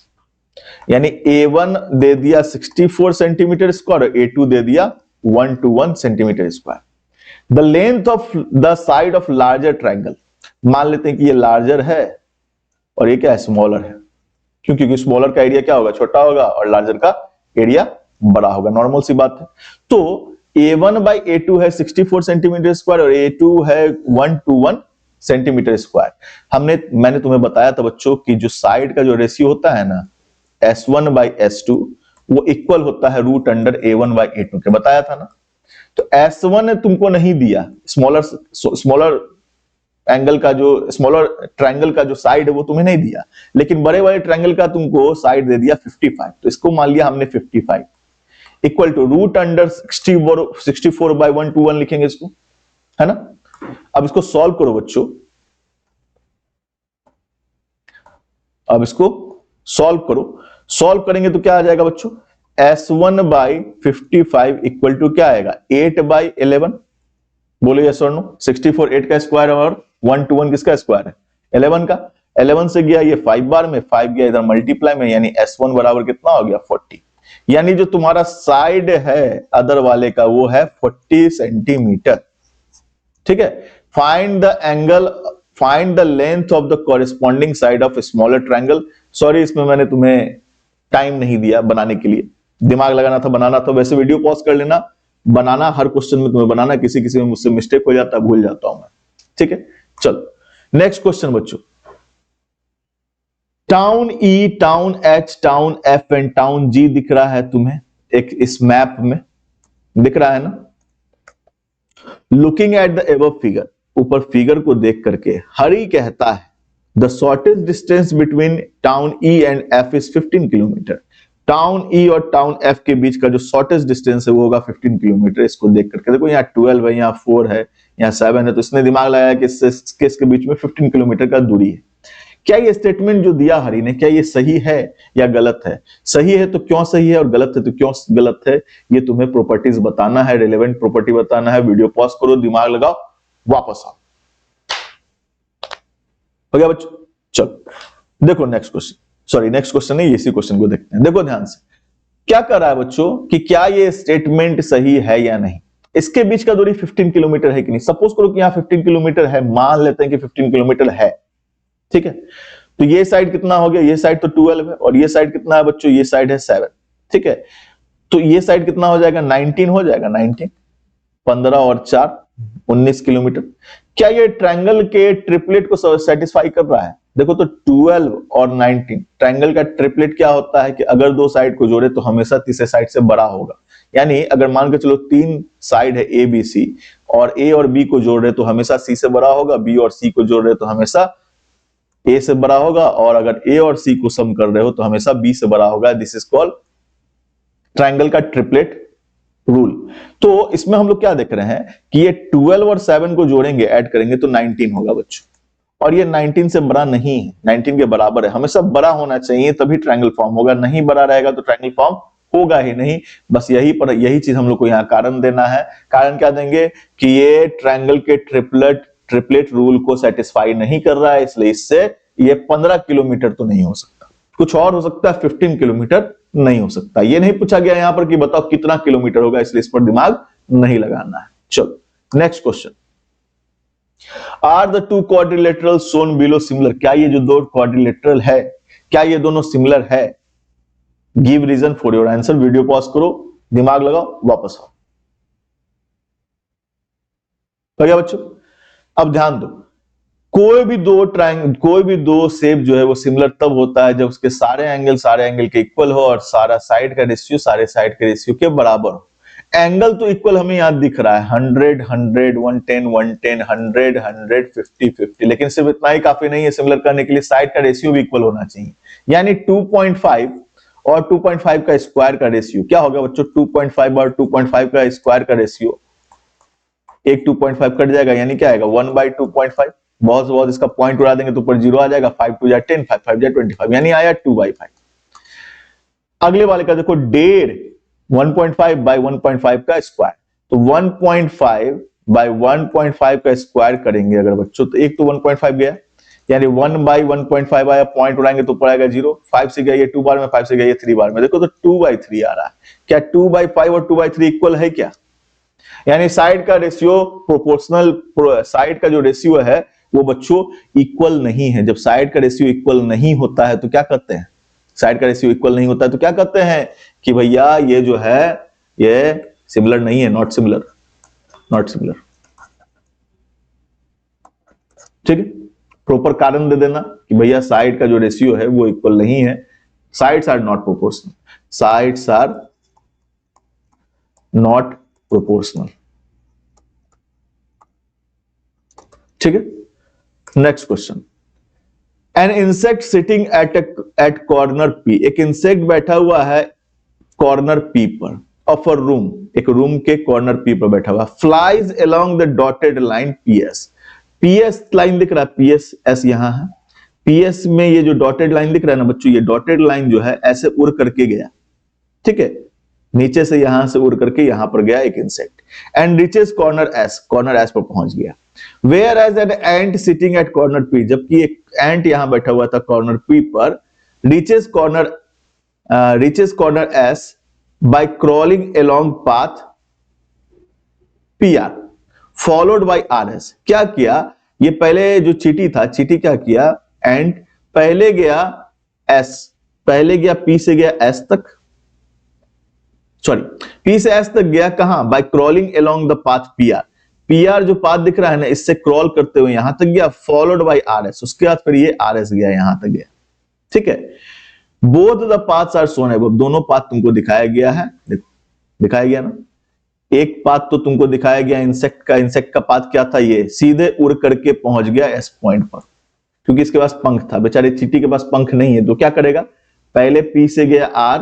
यानी A1 दे दिया 64 सेंटीमीटर स्क्वायर और A2 दे दिया 121 centimetre square. The length of the side of larger triangle, मान लेते हैं कि ये लार्जर है और ये क्या है? स्मॉलर है। क्योंकि स्मॉलर का एरिया क्या होगा? छोटा होगा, और लार्जर का एरिया बड़ा होगा। नॉर्मल सी बात है। तो A1 by A2 है 64 सेंटीमीटर स्क्वायर और A2 है 121 सेंटीमीटर स्क्वायर। मैंने तुम्हें बताया था बच्चों कि जो साइड का जो रेशियो होता है ना, S1 by S2, वो इक्वल होता है √A1 by A2 के, बताया था ना। तो S1 तुमको नहीं दिया, स्मॉलर एंगल का जो स्मॉलर ट्रायंगल का जो साइड है वो तुम्हें नहीं दिया, लेकिन बड़े वाले ट्रायंगल का तुमको साइड दे दिया 55। तो इसको मान लिया हमने 55 इक्वल टू √64 by 121 लिखेंगे इसको, है ना। अब इसको सॉल्व करो बच्चों, अब इसको सॉल्व करो। सॉल्व करेंगे तो क्या आ जाएगा बच्चों? S1 by 55 इक्वल टू क्या आएगा? 8/11। बोलो यस और नो। 64 8 का स्क्वायर और 121 किसका स्क्वायर है? 11 का। 11 से गया ये 5 बार में, 5 गया इधर मल्टीप्लाई में, यानी S1 बराबर कितना हो गया? 40। यानी जो तुम्हारा साइड है अदर वाले का वो है 40 सेंटीमीटर। ठीक है। Find the angle, find the length of the corresponding side of smaller triangle. Sorry, इसमें मैंने तुम्हें टाइम नहीं दिया बनाने के लिए, दिमाग लगाना था, बनाना था। वैसे वीडियो पॉज कर लेना, बनाना हर क्वेश्चन में तुम्हें बनाना, किसी किसी में मुझसे मिस्टेक हो जाता है, भूल जाता हूं मैं। ठीक है। चलो नेक्स्ट क्वेश्चन बच्चों। Town E, town H, town F and town G दिख रहा है तुम्हें एक इस मैप में, दिख रहा है ना। Looking at the above figure, ऊपर फिगर को देख करके हरी कहता है the shortest distance between town E and F is 15 kilometre. Town E और टाउन F के बीच का जो शॉर्टेस्ट डिस्टेंस है वो होगा 15 किलोमीटर। इसको देख करके देखो, यहाँ 12 है, यहाँ 4 है, यहाँ 7 है, तो इसने दिमाग लगाया कि इसके बीच में 15 किलोमीटर का दूरी है। क्या ये स्टेटमेंट जो दिया हरी ने, क्या ये सही है या गलत है? सही है तो क्यों सही है, और गलत है तो क्यों गलत है, ये तुम्हें प्रॉपर्टीज बताना है, रिलेवेंट प्रॉपर्टी बताना है। वीडियो पॉज करो, दिमाग लगाओ, वापस आओ। हो गया बच्चों? चलो देखो next question, sorry next question नहीं, इसी क्वेश्चन को देखते हैं। देखो ध्यान से, क्या कर रहा है बच्चों कि क्या ये स्टेटमेंट सही है या नहीं। इसके बीच का दूरी 15 किलोमीटर है कि नहीं। सपोज करो कि यहाँ 15 किलोमीटर है, मान लेते हैं कि 15 किलोमीटर है। ठीक है। तो ये साइड कितना हो गया? ये साइड तो 12 है, और ये साइड कितना है बच्चों? ये साइड है 7। ठीक है। तो ये साइड कितना हो जाएगा? 19 हो जाएगा। 19, 15 और 4 19 किलोमीटर। क्या ये ट्रायंगल के ट्रिपलेट को सेटिस्फाई कर रहा है? देखो तो 12 और 19 ट्रायंगल का ट्रिपलेट क्या होता है कि अगर दो साइड को जोड़े तो हमेशा तीसरे साइड से बड़ा होगा। यानी अगर मान के चलो तीन साइड है ए बी सी और ए और बी को जोड़ रहे तो हमेशा सी से बड़ा होगा, बी और सी को जोड़ रहे तो हमेशा ए से बड़ा होगा, और अगर ए और सी को सम कर रहे हो तो हमेशा बी से बड़ा होगा। दिस इज कॉल्ड ट्रायंगल का ट्रिपलेट रूल। तो इसमें हम लोग क्या देख रहे हैं कि ये 12 और 7 को जोड़ेंगे, ऐड करेंगे तो 19 होगा बच्चों, और ये 19 से बड़ा नहीं है, 19 के बराबर है। हमेशा बड़ा होना चाहिए तभी ट्रायंगल फॉर्म होगा, नहीं बड़ा रहेगा तो ट्रायंगल फॉर्म होगा ही नहीं। बस यही चीज हम लोग को यहाँ कारण देना है। कारण क्या देंगे कि ये ट्रायंगल के ट्रिपलेट रूल को सेटिस्फाई नहीं कर रहा है, इसलिए इससे ये 15 किलोमीटर तो नहीं हो सकता, कुछ और हो सकता है, 15 किलोमीटर नहीं हो सकता। ये नहीं पूछा गया यहां पर कि बताओ कितना किलोमीटर होगा, इसलिए इस पर दिमाग नहीं लगाना है। चलो next question, are the two quadrilateral shown below similar? क्या ये जो दो क्वाड्रिलेटरल है क्या ये दोनों सिमिलर है? Give reason for your answer. Video pause करो, दिमाग लगाओ, वापस आओ। हो गया बच्चों? अब ध्यान दो, कोई भी दो शेप जो है वो सिमिलर तब होता है जब उसके सारे एंगल के इक्वल हो और सारा साइड का रेशियो सारे साइड के रेशियो के बराबर हो। एंगल तो इक्वल हमें यहां दिख रहा है 100 100 110 110 100 100 50 50, लेकिन सिर्फ इतना ही काफी नहीं है सिमिलर करने के लिए, साइड का रेशियो भी इक्वल होना चाहिए। यानी 2.5 और 2.5 का स्क्वायर का रेशियो क्या होगा बच्चों? 2.5 और 2.5 का स्क्वायर का रेशियो, एक 2.5 कट जाएगा, यानी क्या आएगा 1/2.5। बहुत इसका पॉइंट उड़ा देंगे तो ऊपर 0 आ जाएगा, 5 2 जा 10, 5 5 जा 25, यानी आया 2/5। अगले वाले का देखो 1.5 1.5 by 1.5 का स्क्वायर, तो 1.5 by 1.5 का स्क्वायर करेंगे अगर बच्चों तो एक तो 1.5 गया, यानी 1/1.5 आया, पॉइंट उड़ाएंगे तो ऊपर आएगा 0, 5 से गया ये 2 बार में, 5 से गया ये 3 बार में, देखो तो 2/3 आ रहा है। क्या 2/5 और 2/3 इक्वल है क्या? यानी साइड का रेशियो प्रोपोर्शनल, साइड का जो रेशियो है वो बच्चों इक्वल नहीं है। जब साइड का रेशियो इक्वल नहीं होता है तो क्या करते हैं? साइड का रेशियो इक्वल नहीं होता है तो क्या करते हैं कि भैया ये जो है ये सिमिलर नहीं है, नॉट सिमिलर, नॉट सिमिलर। ठीक है, प्रॉपर कारण दे देना कि भैया साइड का जो रेशियो है वो इक्वल नहीं है, sides are not proportional, sides are not proportional. ठीक है, next question, an insect sitting at corner P, एक इंसेक्ट बैठा हुआ है कॉर्नर पी पर ऑफ अ रूम, एक रूम के कॉर्नर पी पर बैठा हुआ, flies along the dotted line P S. P S line दिख रहा है, पीएस एस यहां है, पीएस में ये जो डॉटेड लाइन दिख रहा है ना बच्चों, ये डॉटेड लाइन जो है ऐसे उड़ करके गया, ठीक है, नीचे से यहां से उड़ करके यहां पर गया एक insect, and reaches corner S पर पहुंच गया। Whereas an ant sitting at corner P, जबकि एक एंट यहां बैठा हुआ था कॉर्नर पी पर, reaches corner S by crawling along path P R followed by R S. क्या किया, ये पहले जो चीटी था, चीटी क्या किया, एंट पहले गया पी से गया एस तक, सॉरी पी से एस तक गया, कहां? By crawling along the path P R, P R जो पाथ दिख रहा है ना इससे क्रॉल करते हुए यहां तक गया, फॉलोड बाय आर एस, उसके बाद फिर ये आर एस गया, यहां तक गया। ठीक है, both the paths are shown above, दोनों पाथ तुमको दिखाया गया है, देखो दिखाया गया ना, एक पाथ तो तुमको दिखाया गया इंसेक्ट का पाथ क्या था, ये सीधे उड़ करके पहुंच गया एस पॉइंट पर, क्योंकि इसके पास पंख था, बेचारे चींटी के पास पंख नहीं है, तो क्या करेगा, पहले पी से गया आर,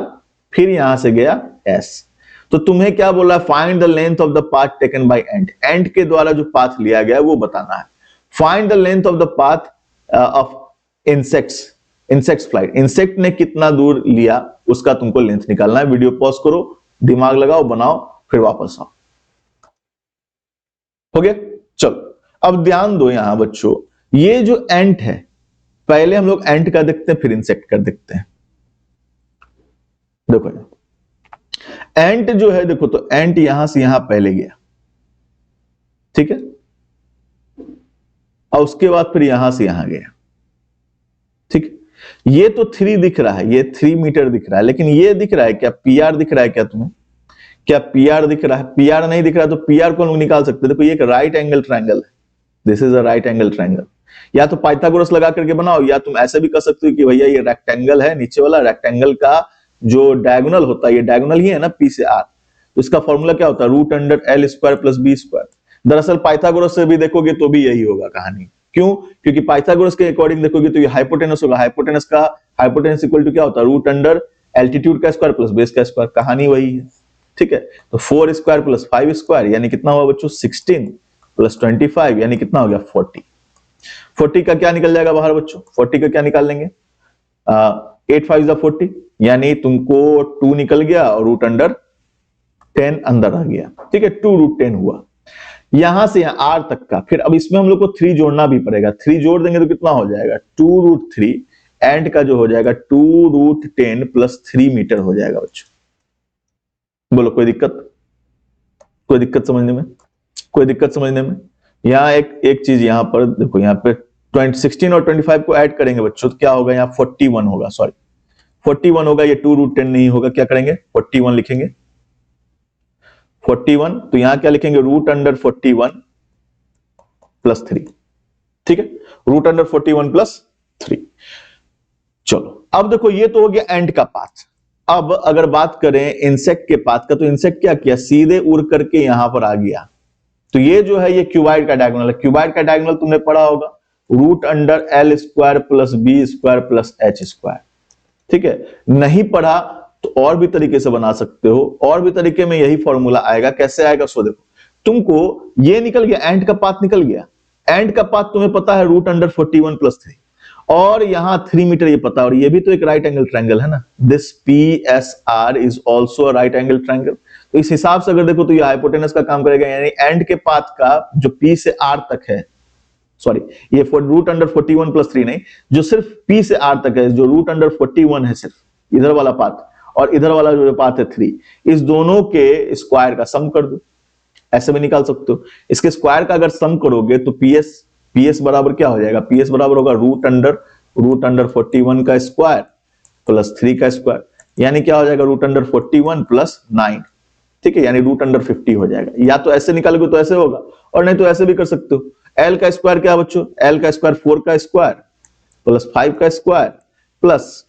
फिर यहां से गया एस। तो तुम्हें क्या बोला, find the length of the path taken by ant, ant के द्वारा जो पाथ लिया गया वो बताना है। Find the length of the path of insects flight, insect ने कितना दूर लिया उसका तुमको लेंथ निकालना है। वीडियो पॉज करो, दिमाग लगाओ, बनाओ, फिर वापस आओ। हो गया? चलो अब ध्यान दो यहां बच्चों, ये जो एंट है, पहले हम लोग एंट का देखते हैं फिर इंसेक्ट का देखते हैं। देखो एंट जो है, देखो तो एंट यहां से यहां पहले गया, ठीक है, और उसके बाद फिर यहां से यहां गया, ठीक है। ये तो 3 दिख रहा है, ये 3 मीटर दिख रहा है, लेकिन ये दिख रहा है क्या, पीआर दिख रहा है क्या तुम्हें? क्या पीआर दिख रहा है? पीआर नहीं दिख रहा तो पीआर को हम निकाल सकते हैं। देखो ये एक राइट एंगल ट्रायंगल है, this is a right angle triangle, या तो पाइथागोरस लगा करके बनाओ, या तुम ऐसे भी कर सकते हो कि भैया ये रेक्टेंगल है, नीचे वाला रेक्टेंगल का जो डायगोनल होता है, ये डायगोनल ही है ना पी से आर, तो इसका फॉर्मूला क्या होता है, root under L square plus B square. दरअसल पाइथागोरस से भी देखोगे तो भी यही होगा कहानी। क्यों? क्योंकि पाइथागोरस के अकॉर्डिंग देखोगे तो ये हाइपोटेनस होगा, हाइपोटेनस इक्वल टू क्या होता है, रूट अंडर एल्टीट्यूड का स्क्वायर प्लस बेस का स्क्वायर, कहानी वही है। ठीक है, तो 4 स्क्वायर प्लस 5 स्क्वायर यानी कितना हुआ बच्चों, 16 प्लस 25 यानी कितना हो गया, 40। 40 का क्या निकल जाएगा बाहर बच्चों, 40 का क्या निकाल लेंगे, 8 5 40, यानी तुमको 2 निकल गया और रूट अंडर 10 अंदर आ गया। ठीक है, 2 रूट 10 हुआ। यहां से यहां आर तक का, फिर अब इसमें हम लोग को 3 जोड़ना भी पड़ेगा, 3 जोड़ देंगे तो कितना हो जाएगा, 2 रूट 3 एंड का जो हो जाएगा 2 रूट 10 प्लस 3 मीटर हो जाएगा बच्चों। बोलो कोई दिक्कत, कोई दिक्कत समझने में, कोई दिक्कत समझने में। यहाँ एक चीज यहाँ पर देखो, यहाँ पे 16 और 25 को ऐड करेंगे बच्चों तो क्या होगा, यहाँ 41 होगा, सॉरी 41 होगा, ये 2 रूट 10 नहीं होगा, क्या करेंगे 41 लिखेंगे, 41, तो यहां क्या लिखेंगे, रूट अंडर 41 प्लस 3। ठीक है, रूट अंडर 41 प्लस 3। चलो अब देखो ये तो हो गया एंड का पाथ। अब अगर बात करें इंसेक्ट के पाथ का, तो इंसेक्ट क्या किया, सीधे उड़ करके यहां पर आ गया, तो ये जो है ये क्यूबाइड का डायगोनल है। क्यूबाइड का डायगोनल तुमने पढ़ा होगा, root under L square plus B square plus H square. ठीक है, नहीं पढ़ा तो और भी तरीके से बना सकते हो, और भी तरीके में यही फॉर्मूला आएगा। कैसे आएगा सो देखो, तुमको ये निकल गया, एंड का पाथ निकल गया, एंड का पाथ तुम्हें पता है रूट अंडर 41 प्लस 3, और यहां 3 मीटर ये पता, और ये भी तो एक राइट एंगल ट्रायंगल है ना, this P S R is also a right angle triangle. तो इस हिसाब से अगर देखो तो ये हाइपोटेनस का काम करेगा, यानी एंड के पाथ का जो पी से आर तक है, सॉरी ये रूट अंडर 41 प्लस 3 नहीं, जो सिर्फ पी से आर तक है, जो रूट अंडर 41 है सिर्फ इधर वाला पाथ, और इधर वाला जो पाथ है 3, इस दोनों के स्क्वायर का सम कर दो, ऐसे भी निकाल सकते हो। इसके स्क्वायर का अगर सम करोगे तो पीएस बराबर क्या हो जाएगा, पीएस बराबर होगा रूट अंडर 41 का स्क्वायर प्लस 3 का स्क्वायर, यानी क्या हो जाएगा, रूट अंडर 41 प्लस 9। ठीक है, यानी रूट अंडर 50 हो जाएगा। या तो ऐसे निकालोगे तो ऐसे होगा, और नहीं तो ऐसे भी कर सकते हो। एल का स्क्वायर क्या है बच्चों, एल का स्क्वायर 4 का स्क्वायर प्लस 5 का स्क्वायर प्लस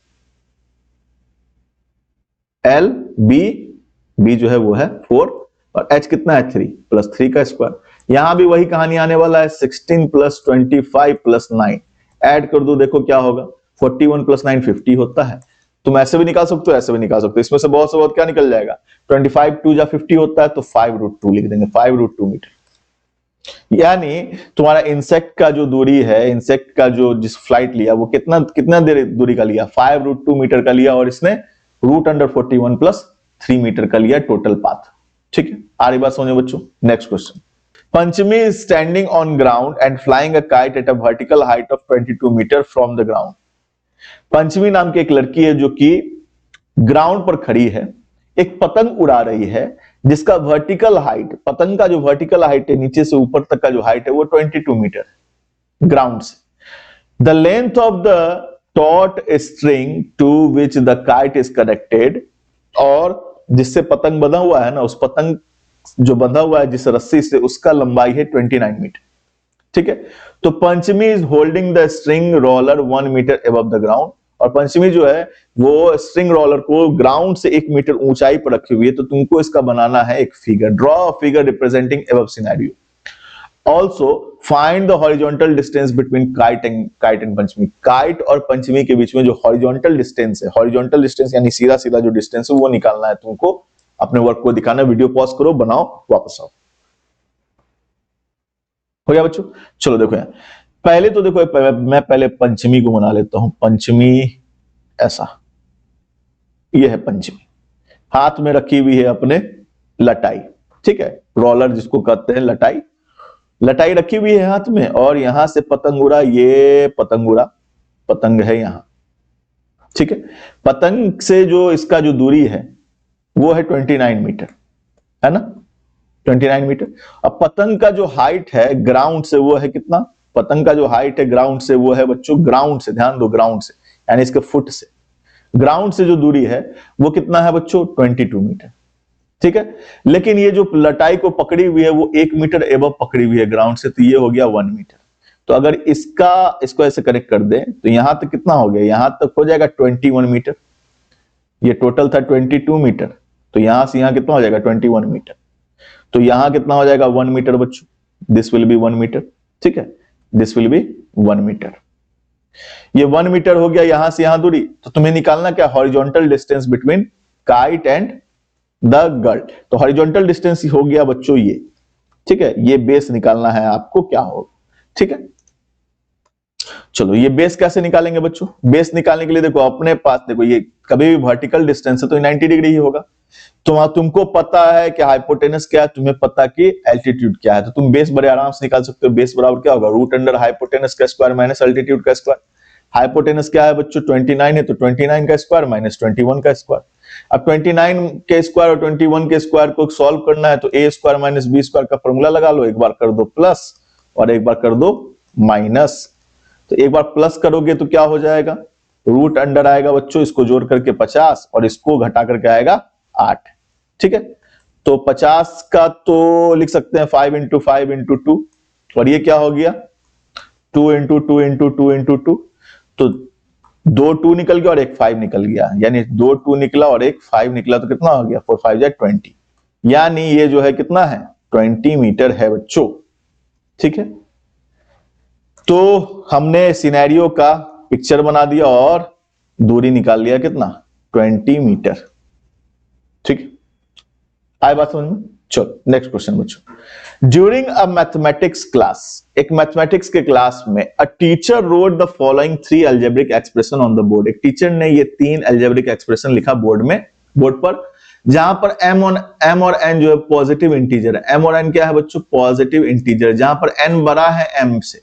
एल बी जो है वो है 4, और एच कितना है 3 प्लस 3 का स्क्वायर। यहां भी वही कहानी आने वाला है, 16 प्लस 25 प्लस 9 ऐड कर दो, देखो क्या होगा, 41 प्लस 9 50 होता है। तुम ऐसे भी निकाल सकते हो, ऐसे भी निकाल सकते हो, इसमें से बहुत से बहुत क्या निकल जाएगा, 25 2 जा 50 होता है, तो 5 रूट 2 लिख देंगे, 5 रूट 2 मीटर। यानी तुम्हारा इंसेक्ट का जो दूरी है, इंसेक्ट का जो जिस फ्लाइट लिया वो कितना देर दूरी का लिया, 5 रूट 2 मीटर का लिया, और इसने रूट अंडर 41 प्लस 3 मीटर का लिया टोटल पाथ। ठीक है, आ रही बात समझो बच्चों। Next question, Panchami is standing on ground and flying a kite at a vertical height of 22 metre from the ground. Panchami नाम की एक लड़की है जो कि ग्राउंड पर खड़ी है, एक पतंग उड़ा रही है जिसका वर्टिकल हाइट, पतंग का जो वर्टिकल हाइट है नीचे से ऊपर तक का जो हाइट है वो 22 मीटर ग्राउंड से। The length of the taut string to which the kite is connected, और जिससे पतंग बंधा हुआ है ना, उस पतंग जो बंधा हुआ है जिस रस्सी से, उसका लंबाई है 29 मीटर। ठीक है, तो Panchami is holding the string roller 1 metre above the ground, और पंचमी जो है वो स्ट्रिंग रोलर को ग्राउंड से 1 मीटर ऊंचाई पर रखी हुई है। तो तुमको इसका बनाना है एक figure, draw a figure representing above scenario. Also find the horizontal distance between kite and Panchami. Kite और पंचमी के बीच में जो हॉरिजॉन्टल डिस्टेंस है, हॉरिजॉन्टल डिस्टेंस यानी सीधा सीधा जो डिस्टेंस है वो निकालना है तुमको। अपने वर्क को दिखाना, वीडियो पॉज करो, बनाओ, वापस आओ। हो गया बच्चों? चलो देखो यार, पहले तो देखो मैं पहले पंचमी को बना लेता हूं। पंचमी ऐसा, ये है पंचमी, हाथ में रखी हुई है अपने लटाई। ठीक है, रोलर जिसको कहते हैं लटाई, लटाई रखी हुई है हाथ में, और यहां से पतंग उड़ा, ये पतंग उड़ा, पतंग है यहां। ठीक है, पतंग से जो इसका जो दूरी है वो है 29 मीटर, है ना, 29 मीटर। अब पतंग का जो हाइट है ग्राउंड से वो है कितना, पतंग का जो हाइट है ग्राउंड से वो है बच्चों, ग्राउंड से, ध्यान दो, ग्राउंड से यानी इसके फुट से, ग्राउंड से जो दूरी है वो कितना है बच्चों, 22 मीटर। ठीक है, लेकिन ये जो लटाई को पकड़ी हुई है वो 1 मीटर एबव पकड़ी हुई है ग्राउंड से, तो ये हो गया 1 मीटर। तो अगर इसको ऐसे कनेक्ट कर दे तो यहां तक कितना हो गया, यहां तक हो जाएगा 21 मीटर। ये टोटल था 22 मीटर, तो यहां से यहां कितना हो जाएगा 21 मीटर। तो यहां कितना हो जाएगा 1 मीटर बच्चों, दिस विल बी 1 मीटर। ठीक है, दिस विल बी 1 मीटर। ये 1 मीटर हो गया यहां से यहां दूरी। तो तुम्हें निकालना क्या, horizontal distance between kite and the girl. तो हॉरिजॉन्टल डिस्टेंस हो गया बच्चों ये। ठीक है, ये बेस निकालना है आपको क्या होगा। ठीक है, चलो ये बेस कैसे निकालेंगे बच्चों। बेस निकालने के लिए देखो अपने पास, देखो ये कभी भी वर्टिकल डिस्टेंस है तो 90 डिग्री ही होगा। तो तुमको पता है कि हाइपोटेनस क्या है, तुम्हें पता कि एल्टीट्यूड क्या है, तो तुम बेस बड़े आराम से निकाल सकते हो। बेस बराबर क्या होगा, रूट अंडर हाइपोटेनस का स्क्वायर माइनस एल्टीट्यूड का स्क्वायर। हाइपोटेनस क्या है बच्चों 29 है, तो 29 का स्क्वायर माइनस 21 का स्क्वायर। अब 29 के स्क्वायर और 21 के स्क्वायर को सॉल्व करना है तो ए स्क्वायर माइनस बी स्क्वायर का फॉर्मूला लगा लो। एक बार कर दो प्लस और एक बार कर दो माइनस। तो एक बार प्लस करोगे तो क्या हो जाएगा, रूट अंडर आएगा बच्चों, इसको जोड़ करके 50 और इसको घटा करके आएगा 8। ठीक है, तो 50 का तो लिख सकते हैं 5 इंटू 5 इंटू 2, और ये क्या हो गया 2 इंटू 2 इंटू 2 इंटू 2। तो 2 2 निकल गया और एक 5 निकल गया, यानी 2 2 निकला और एक 5 निकला, तो कितना हो गया 4 5 जा 20, यानी ये जो है कितना है 20 मीटर है बच्चों। ठीक है, तो हमने सिनेरियो का पिक्चर बना दिया और दूरी निकाल लिया कितना 20 मीटर। ठीक है, आए बात समझ में। चलो नेक्स्ट क्वेश्चन बच्चों। ड्यूरिंग अ मैथमेटिक्स क्लास, एक मैथमेटिक्स के क्लास में a teacher wrote the following 3 algebraic expression on the board. एक टीचर ने ये 3 अलजेब्रिक एक्सप्रेशन लिखा बोर्ड पर, जहां पर m और n जो है पॉजिटिव इंटीजर है। m और n क्या है बच्चों, पॉजिटिव इंटीजर, जहां पर n बड़ा है m से,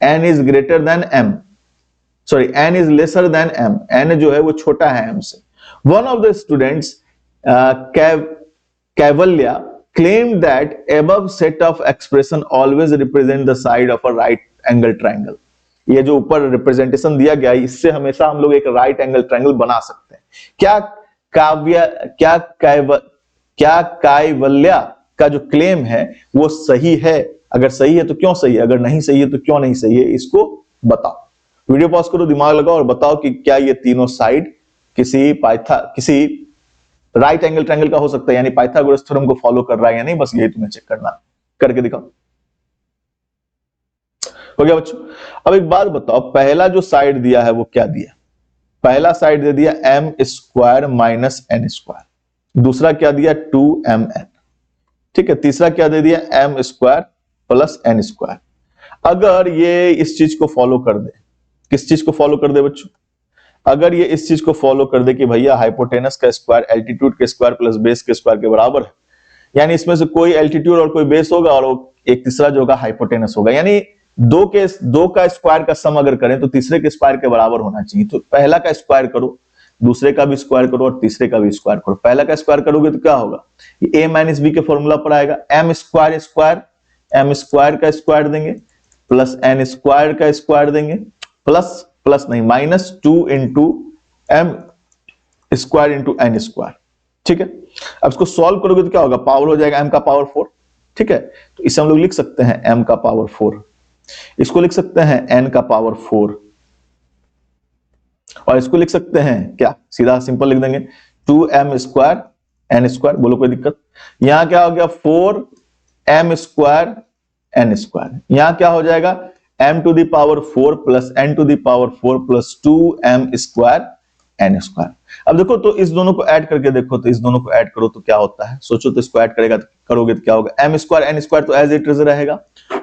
n is greater than m, sorry n is lesser than m, n जो है वो छोटा है m से। One of the students Kaivalya claimed that above set of expression always represent the side of a right angle triangle। ये जो ऊपर representation दिया गया है इससे हमेशा हम लोग एक राइट एंगल ट्रायंगल बना सकते हैं। क्या कैवल्या का जो क्लेम है वो सही है, अगर सही है तो क्यों सही है, अगर नहीं सही है तो क्यों नहीं सही है, इसको बताओ। वीडियो पॉज करो, दिमाग लगाओ और बताओ कि क्या ये तीनों साइड किसी राइट एंगल ट्रायंगल का हो सकता है, यानी पाइथागोरस थ्योरम को फॉलो कर रहा है या नहीं, बस यही तुम्हें चेक करना, करके दिखाओ। हो गया बच्चों। अब एक बात बताओ, पहला जो साइड दिया है वो क्या दिया, पहला साइड दे दिया m square minus n square, दूसरा क्या दिया 2mn। ठीक है, तीसरा क्या दे दिया m square plus n square. अगर ये इस चीज को फॉलो कर दे, किस चीज को फॉलो कर दे बच्चों, अगर ये इस चीज को फॉलो कर दे कि भैया हाइपोटेनस का स्क्वायर एल्टीट्यूड के स्क्वायर प्लस बेस के स्क्वायर के बराबर है, यानी इसमें से कोई एल्टीट्यूड और कोई बेस होगा और एक तीसरा जो होगा हाइपोटेनस होगा, यानी दो का स्क्वायर का सम अगर करें तो तीसरे के स्क्वायर के बराबर होना चाहिए। तो पहला का स्क्वायर करो, दूसरे का भी स्क्वायर करो और तीसरे का भी स्क्वायर करो। पहला का स्क्वायर करोगे तो क्या होगा, ये a माइनस बी के फॉर्मूला पर आएगा, m स्क्वायर का स्क्वायर देंगे प्लस n स्क्वायर का स्क्वायर देंगे प्लस नहीं minus 2 into m square into n square. ठीक है, अब इसको सॉल्व करोगे तो क्या होगा, पावर हो जाएगा m का पावर 4। ठीक है, तो इसे हम लोग लिख सकते हैं m का पावर 4, इसको लिख सकते हैं n का पावर 4, और इसको लिख सकते हैं क्या, सीधा सिंपल लिख देंगे 2m स्क्वायर n स्क्वायर। बोलो कोई दिक्कत, यहां क्या हो गया 4m स्क्वायर n स्क्वायर, यहां क्या हो जाएगा m to the power 4 plus n to the power 4 plus 2m square n square. अब देखो तो इस दोनों को ऐड करके देखो, तो इस दोनों को ऐड करो तो क्या होता है, सोचो तो इसको ऐड करोगे तो क्या होगा, m स्क्वायर n स्क्वायर तो एज इट इज रहेगा,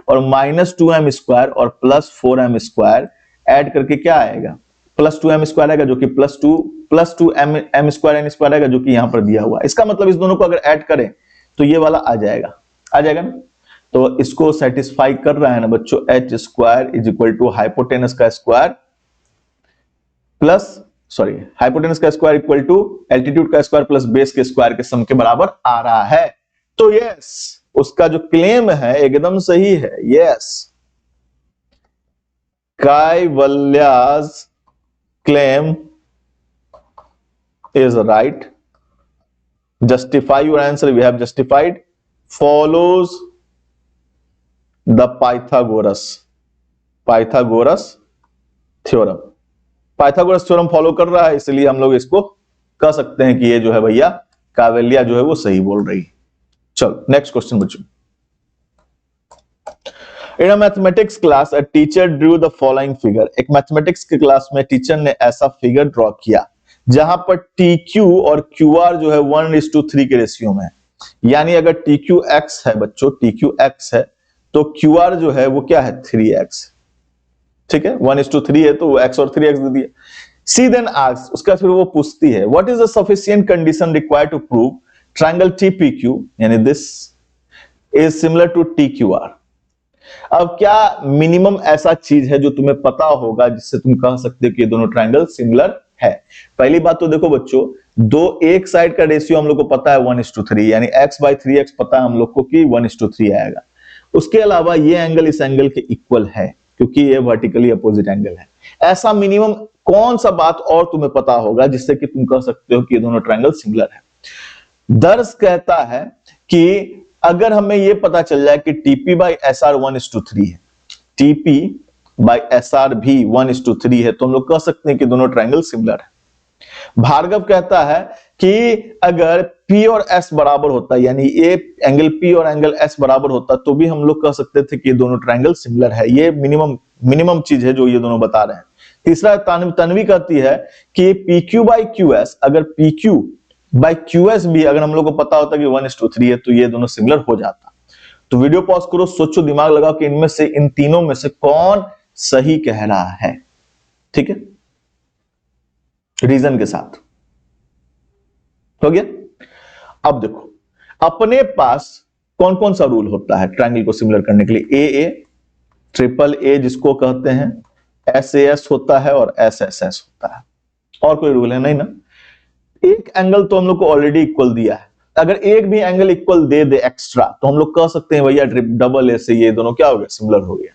और माइनस 2m स्क्वायर और प्लस 4m स्क्वायर ऐड करके क्या आएगा, प्लस 2m स्क्वायर आएगा, जो कि plus two m square n square आएगा, जो कि यहां पर दिया हुआ। इसका मतलब इस दोनों को अगर ऐड करें तो ये वाला आ जाएगा ना। तो इसको सेटिस्फाई कर रहा है ना बच्चों, h square is equal to hypotenuse का स्क्वायर प्लस हाइपोटेनस का स्क्वायर इक्वल टू एल्टीट्यूड का स्क्वायर प्लस बेस के स्क्वायर के सम के बराबर आ रहा है। तो यस, उसका जो क्लेम है एकदम सही है। Yes, Kaivalya's claim is right. Justify your answer, we have justified, follows the Pythagoras Pythagoras theorem. Pythagoras theorem follow कर रहा है, इसलिए हम लोग इसको कह सकते हैं कि ये जो है भैया कावेलिया जो है वो सही बोल रही है। चलो नेक्स्ट क्वेश्चन बच्चों। In a mathematics class a teacher drew the following figure. एक मैथमेटिक्स के क्लास में टीचर ने ऐसा फिगर ड्रॉ किया जहां पर टी क्यू और क्यू आर जो है 1:3 के रेशियो में है। यानी अगर टी क्यू एक्स है बच्चों, टी क्यू एक्स है तो क्यू आर जो है वो क्या है 3x। ठीक है, 1:3 है तो वो x और 3x दे दिया। सी देन आस्क्स, उसका फिर वो पूछती है what is the sufficient condition required to prove triangle TPQ यानी this is similar to TQR. अब क्या मिनिमम ऐसा चीज है जो तुम्हें पता होगा जिससे तुम कह सकते हो कि ये दोनों ट्रायंगल सिमिलर है? पहली बात तो देखो बच्चों, दो एक साइड का रेशियो हम लोग को पता है 1:3, यानी x/3x पता है हम लोग को कि 1:3 आएगा। उसके अलावा ये एंगल इस एंगल के इक्वल है क्योंकि ये वर्टिकली अपोजिट एंगल है। ऐसा मिनिमम कौन सा बात और तुम्हें पता होगा जिससे कि तुम कह सकते हो कि ये दोनों ट्रायंगल सिमिलर है? दर्श कहता है कि अगर हमें यह पता चल जाए कि TP/SR 1:3 है, TP/SR भी 1:3 है, तो हम लोग कह सकते हैं कि दोनों ट्रायंगल सिमिलर है। भार्गव कहता है कि अगर P और S बराबर होता, यानी ये एंगल P और एंगल S बराबर होता, तो भी हम लोग कह सकते थे कि ये दोनों ट्रायंगल सिमिलर है। ये मिनिमम चीज है जो ये दोनों बता रहे हैं। तीसरा तन्वी कहती है कि PQ/QS, अगर PQ/QS भी अगर हम लोग को पता होता कि 1:3 है तो ये दोनों सिमिलर हो जाता। तो वीडियो पॉज करो, सोचो, दिमाग लगाओ कि इनमें से, इन तीनों में से कौन सही कह रहा है। ठीक है, रीजन के साथ हो गया। अब देखो अपने पास कौन कौन सा रूल होता है ट्रायंगल को सिमिलर करने के लिए। AA, AAA जिसको कहते हैं, SAS होता है और SSS होता है। और कोई रूल है नहीं ना। एक एंगल तो हम लोग को ऑलरेडी इक्वल दिया है, अगर एक भी एंगल इक्वल दे दे एक्स्ट्रा तो हम लोग कह सकते हैं भैया डबल ए से ये दोनों क्या हो गया, सिमिलर हो गया।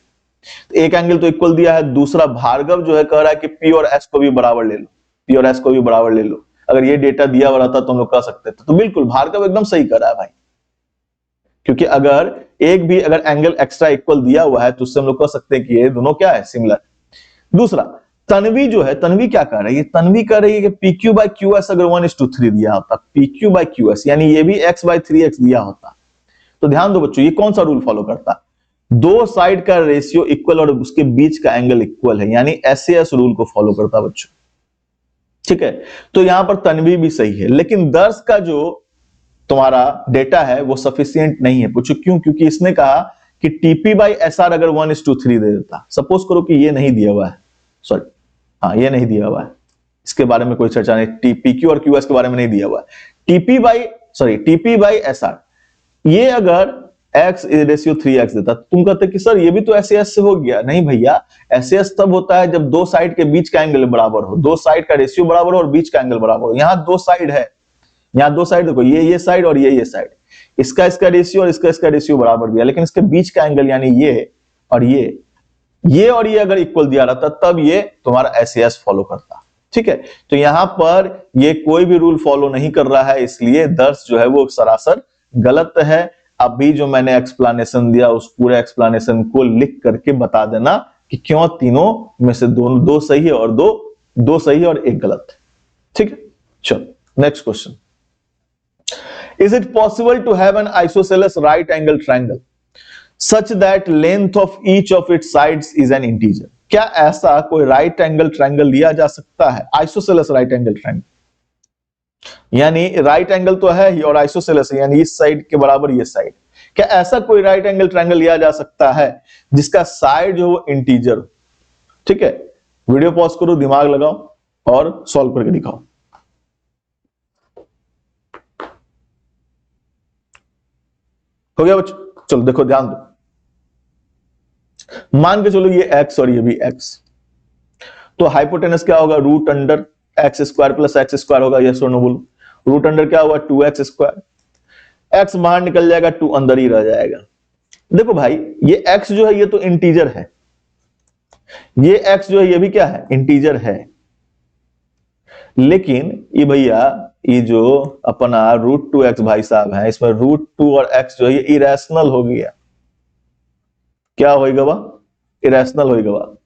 तो एक एंगल तो इक्वल दिया है। दूसरा भार्गव जो है कह रहा है कि P और S को भी बराबर ले लो, P और S को भी बराबर ले लो। अगर ये डेटा दिया हुआ रहता तो हम लोग कह सकते थे। तो बिल्कुल भार्गव एकदम सही कर रहा है भाई, क्योंकि अगर एक भी अगर एंगल एक्स्ट्रा इक्वल दिया हुआ है तो उससे हम लोग कह सकते हैं कि ये दोनों क्या है, सिमिलर। दूसरा तन्वी जो है, तन्वी क्या कर रही है, तन्वी कर रही है कि PQ/QS अगर 1:3 दिया होता, PQ/QS यानी ये भी x/3x दिया होता, तो ध्यान दो बच्चों ये कौन सा रूल फॉलो करता, दो साइड का रेशियो इक्वल और उसके बीच का एंगल इक्वल है, यानी SAS रूल को फॉलो करता बच्चों। ठीक है, तो यहां पर तन्वी भी सही है, लेकिन दर्श का जो तुम्हारा डेटा है वो सफिशिएंट नहीं है। पूछो क्यों? क्योंकि इसने कहा कि TP/SR अगर 1:3 दे देता, सपोज करो कि ये नहीं दिया हुआ है, सॉरी हाँ ये नहीं दिया हुआ है, इसके बारे में कोई चर्चा नहीं, PQ और QS के बारे में नहीं दिया हुआ है। TP/SR ये अगर x/3x देता, तुम कहते कि सर ये भी तो SAS से हो गया। नहीं भैया, SAS तब होता है जब दो साइड के बीच का एंगल बराबर हो, दो साइड का रेशियो बराबर हो और बीच का एंगल बराबर हो। यहां दो साइड है, यहां दो साइड देखो, ये साइड और ये साइड, इसका रेशियो और इसका रेशियो बराबर दिया, लेकिन इसके बीच का एंगल यानी ये और ये और ये अगर इक्वल दिया रहता तब ये तुम्हारा SAS फॉलो करता। ठीक है, तो यहां पर ये कोई भी रूल फॉलो नहीं कर रहा है, इसलिए दर्श जो है वो सरासर गलत है। अभी जो मैंने एक्सप्लेनेशन दिया उस पूरे एक्सप्लेनेशन को लिख करके बता देना कि क्यों तीनों में से दो सही है और दो सही है और एक गलत है। ठीक है, चलो next question. Is it possible to have an isosceles right angle triangle such that length of each of its sides is an integer? क्या ऐसा कोई राइट एंगल ट्रायंगल लिया जा सकता है, आइसोसेलेस राइट एंगल ट्रायंगल, यानी राइट एंगल तो है ही और आइसोसेलेस यानी इस साइड के बराबर ये साइड। क्या ऐसा कोई राइट एंगल ट्रायंगल लिया जा सकता है जिसका साइड जो इंटीजर हो? ठीक है, वीडियो पॉज करो, दिमाग लगाओ और सॉल्व करके दिखाओ। हो गया बच्चों? चलो देखो ध्यान दो, मान के चलो ये x और ये भी x, तो हाइपोटेनस क्या होगा, √x² + x² होगा। यस और नो बोलो। √* क्या होगा, 2x², x बाहर निकल जाएगा, 2 अंदर ही रह जाएगा। देखो भाई ये x जो है ये तो इंटीजर है, ये x जो है ये भी क्या है, इंटीजर है, लेकिन ये भैया ये जो अपना √2x भाई साहब है, इसमें √2 और x जो है ये इरेशनल हो गया। क्या होगा, इरेशनल होएगा बात।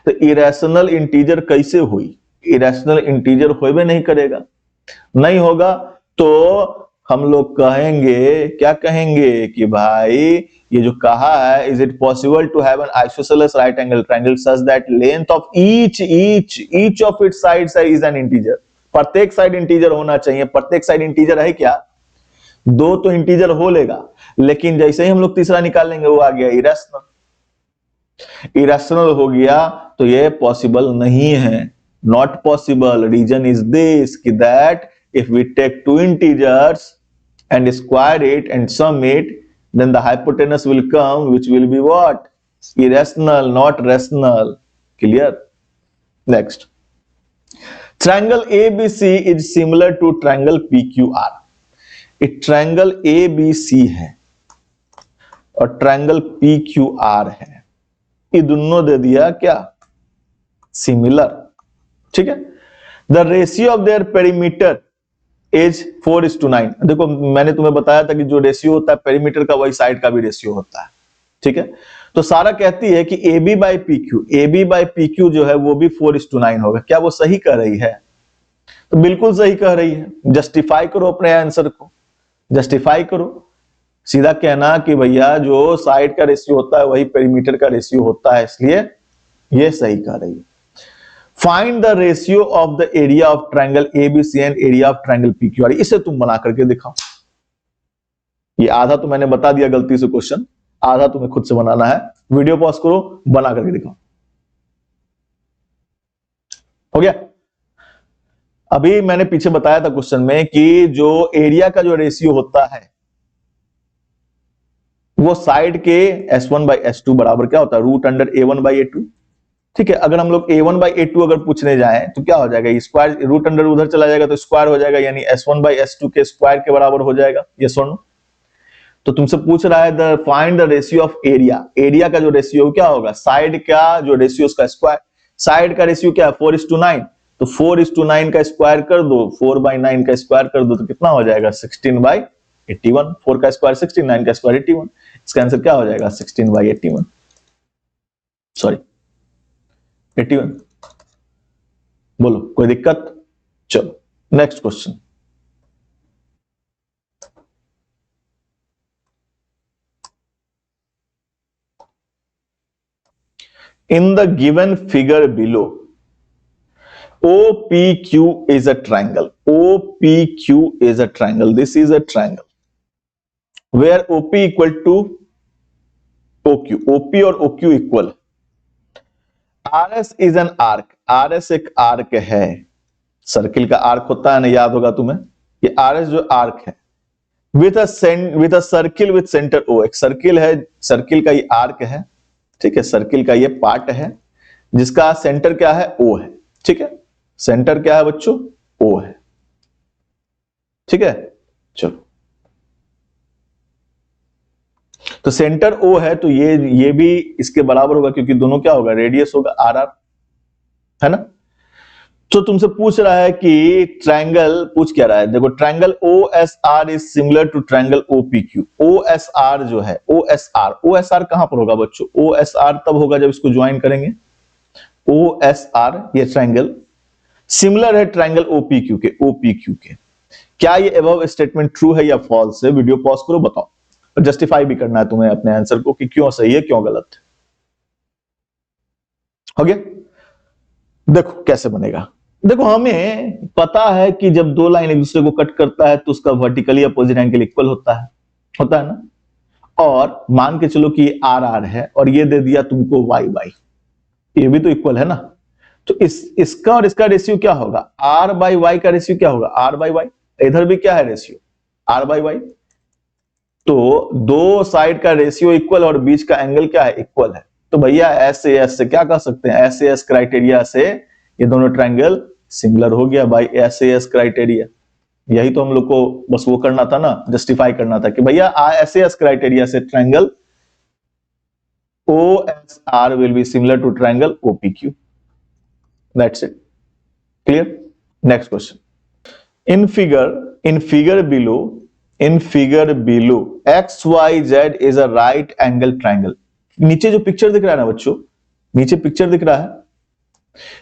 तो इरेशनल इंटीजर कैसे हुई? इरेशनल इंटीजर होबे नहीं करेगा, नहीं होगा तो हम लोग कहेंगे, क्या कहेंगे कि भाई ये जो कहा है, is it possible to have an isosceles right angle triangle such that length of each of its sides is an integer. प्रत्येक साइड इंटीजर होना चाहिए। प्रत्येक साइड इंटीजर है क्या? दो तो इंटीजर हो लेगा, लेकिन जैसे ही हम लोग तीसरा निकालेंगे वो आ गया इरेशनल। इरेशनल हो गया तो ये पॉसिबल नहीं है, not possible. Reason is this कि that if we take two integers and square it and sum it, then the hypotenuse will come, which will be what? Irrational, not rational. Clear? Next. Triangle ABC is similar to triangle PQR. एक triangle ABC है और triangle PQR है, ये दोनों दे दिया क्या? Similar. ठीक है? The ratio of their perimeter as 4:9। देखो मैंने तुम्हें बताया था कि जो रेशियो होता है पेरीमीटर का, वही साइड का भी रेशियो होता है। ठीक है, तो सारा कहती है कि AB बाई पी क्यू जो है वो भी 4:9 होगा। क्या वो सही कह रही है? तो बिल्कुल सही कह रही है। जस्टिफाई करो अपने आंसर को, जस्टिफाई करो। सीधा कहना कि भैया जो साइड का रेशियो होता है वही पेरीमीटर का रेशियो होता है, इसलिए ये सही कह रही है। Find the ratio of the area of triangle ABC and area of triangle PQR। इसे तुम बना करके दिखाओ। ये आधा तो मैंने बता दिया गलती से क्वेश्चन, आधा तुम्हें खुद से बनाना है। वीडियो पॉज करो, बना करके दिखाओ। हो गया? अभी मैंने पीछे बताया था क्वेश्चन में कि जो एरिया का जो रेशियो होता है वो साइड के S1 बाई S2 बराबर क्या होता है? Root under A1 by A2। ठीक है, अगर हम लोग A1 बाई A2 अगर पूछने जाएं तो क्या हो जाएगा? स्क्वायर, रूट अंडर उधर चला जाएगा तो स्क्वायर हो जाएगा, यानी S1 बाई S2 के स्क्वायर के बराबर हो जाएगा। ये सुन, तो तुमसे पूछ रहा है find the ratio of area. Area का जो रेशियो क्या होगा? साइड का जो रेशियो उसका स्क्वायर। साइड का रेशियो क्या है? 4:9। तो 4:9 का स्क्वायर कर दो, 4/9 का स्क्वायर कर दो तो कितना हो जाएगा? 16/81। 4 का स्क्वायर 16, 9 का स्क्वायर 81। इसका आंसर क्या हो जाएगा? 16/81, सॉरी 81। बोलो कोई दिक्कत? चलो next question. In the given figure below, OPQ is a triangle. OPQ is a triangle. This is a triangle where OP equal to OQ. OP और OQ equal। RS is an arc. RS एक arc है, circle का arc होता है ना, याद होगा तुम्हें। ये RS जो आर्क है with a circle with center O। एक सर्किल है, सर्किल का ये आर्क है। ठीक है, सर्किल का ये पार्ट है जिसका सेंटर क्या है? O है। ठीक है, सेंटर क्या है बच्चों? O है। ठीक है, चलो तो सेंटर O है तो ये भी इसके बराबर होगा, क्योंकि दोनों क्या होगा? रेडियस होगा RR, है ना। तो तुमसे पूछ रहा है कि ट्रायंगल, पूछ क्या रहा है? देखो, triangle OSR is similar to triangle OPQ। OSR जो है, OSR कहां पर होगा बच्चों? OSR तब होगा जब इसको ज्वाइन करेंगे। OSR ये ट्रायंगल सिमिलर है ट्रायंगल OPQ के। क्या ये अबव स्टेटमेंट ट्रू है या फॉल्स है? वीडियो पॉज करो, बताओ। और जस्टिफाई भी करना है तुम्हें अपने आंसर को कि क्यों सही है क्यों गलत है। हो गया? देखो कैसे बनेगा। देखो हमें पता है कि जब दो लाइन एक दूसरे को कट करता है तो उसका वर्टिकली अपोजिट एंगल इक्वल होता है ना। और मान के चलो कि RR है और ये दे दिया तुमको YY, ये भी तो इक्वल है ना। तो इसका और इसका रेशियो क्या होगा? R/Y का रेशियो क्या होगा? R/Y। इधर भी क्या है रेशियो? R/Y। तो दो साइड का रेशियो इक्वल और बीच का एंगल क्या है? इक्वल है। तो भैया SAS से क्या कह सकते हैं? SAS क्राइटेरिया से ये दोनों ट्रायंगल सिमिलर हो गया बाय SAS क्राइटेरिया। यही तो हम लोग को बस वो करना था ना, जस्टिफाई करना था कि भैया SAS क्राइटेरिया से triangle OSR will be similar to triangle OPQ. That's it. Clear? Next question. In figure below, XYZ is a right angle triangle. नीचे जो पिक्चर दिख रहा है ना बच्चों, नीचे पिक्चर दिख रहा है,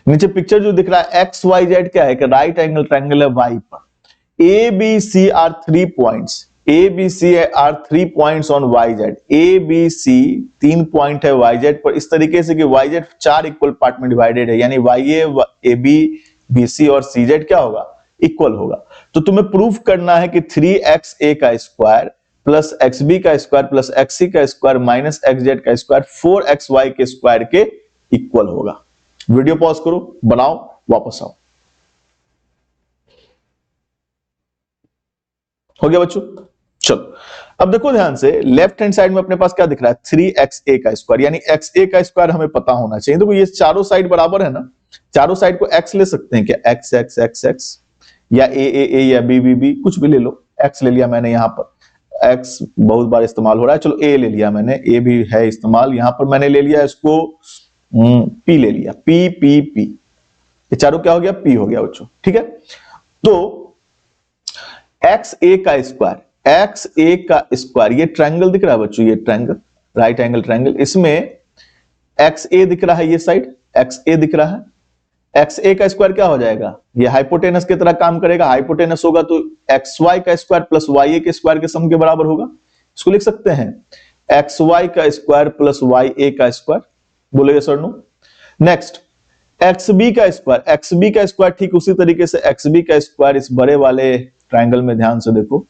नीचे पिक्चर जो दिख रहा है एक्स वाई जेड क्या है कि राइट एंगल ट्रायंगल है वाई पर। A B C are 3 points, A B C are 3 points on Y Z. A B C 3 point है वाई जेड पर, इस तरीके से कि वाई जेड 4 इक्वल पार्ट में डिवाइडेड है, यानी Y A B B C और सी जेड क्या होगा, इक्वल होगा। तो तुम्हें प्रूफ करना है कि 3xa का स्क्वायर प्लस एक्स बी का स्क्वायर प्लस एक्स सी का स्क्वायर माइनस एक्स जेड का स्क्वायर 4xy के स्क्वायर के इक्वल होगा। वीडियो पॉज करो, बनाओ, वापस आओ। हो गया बच्चों? चलो अब देखो ध्यान से, लेफ्ट हैंड साइड में अपने पास क्या दिख रहा है, 3xa का स्क्वायर, यानी xa का स्क्वायर हमें पता होना चाहिए। देखो ये चारों साइड बराबर है ना, चारों साइड को x ले सकते हैं क्या, x x x x या a या b कुछ भी ले लो। x ले लिया मैंने, यहां पर x बहुत बार इस्तेमाल हो रहा है, चलो a ले लिया मैंने, a भी है इस्तेमाल, यहां पर मैंने ले लिया इसको p ले लिया, p ये चारों क्या हो गया, p हो गया बच्चों, ठीक है। तो xa का स्क्वायर, ये ट्रायंगल दिख रहा है बच्चों, ये ट्रायंगल राइट एंगल ट्रायंगल, इसमें xa दिख रहा है, ये साइड xa दिख रहा है, xa का स्क्वायर क्या हो जाएगा, ये हाइपोटेनस की तरह काम करेगा। हाइपोटेनस होगा तो xy का स्क्वायर प्लस ya के स्क्वायर के सम के बराबर होगा। इसको लिख सकते हैं xy का स्क्वायर प्लस ya का स्क्वायर, बोलेगे सर नो। नेक्स्ट xb का स्क्वायर ठीक उसी तरीके से xb का स्क्वायर इस बड़े वाले ट्रायंगल में, ध्यान से देखो,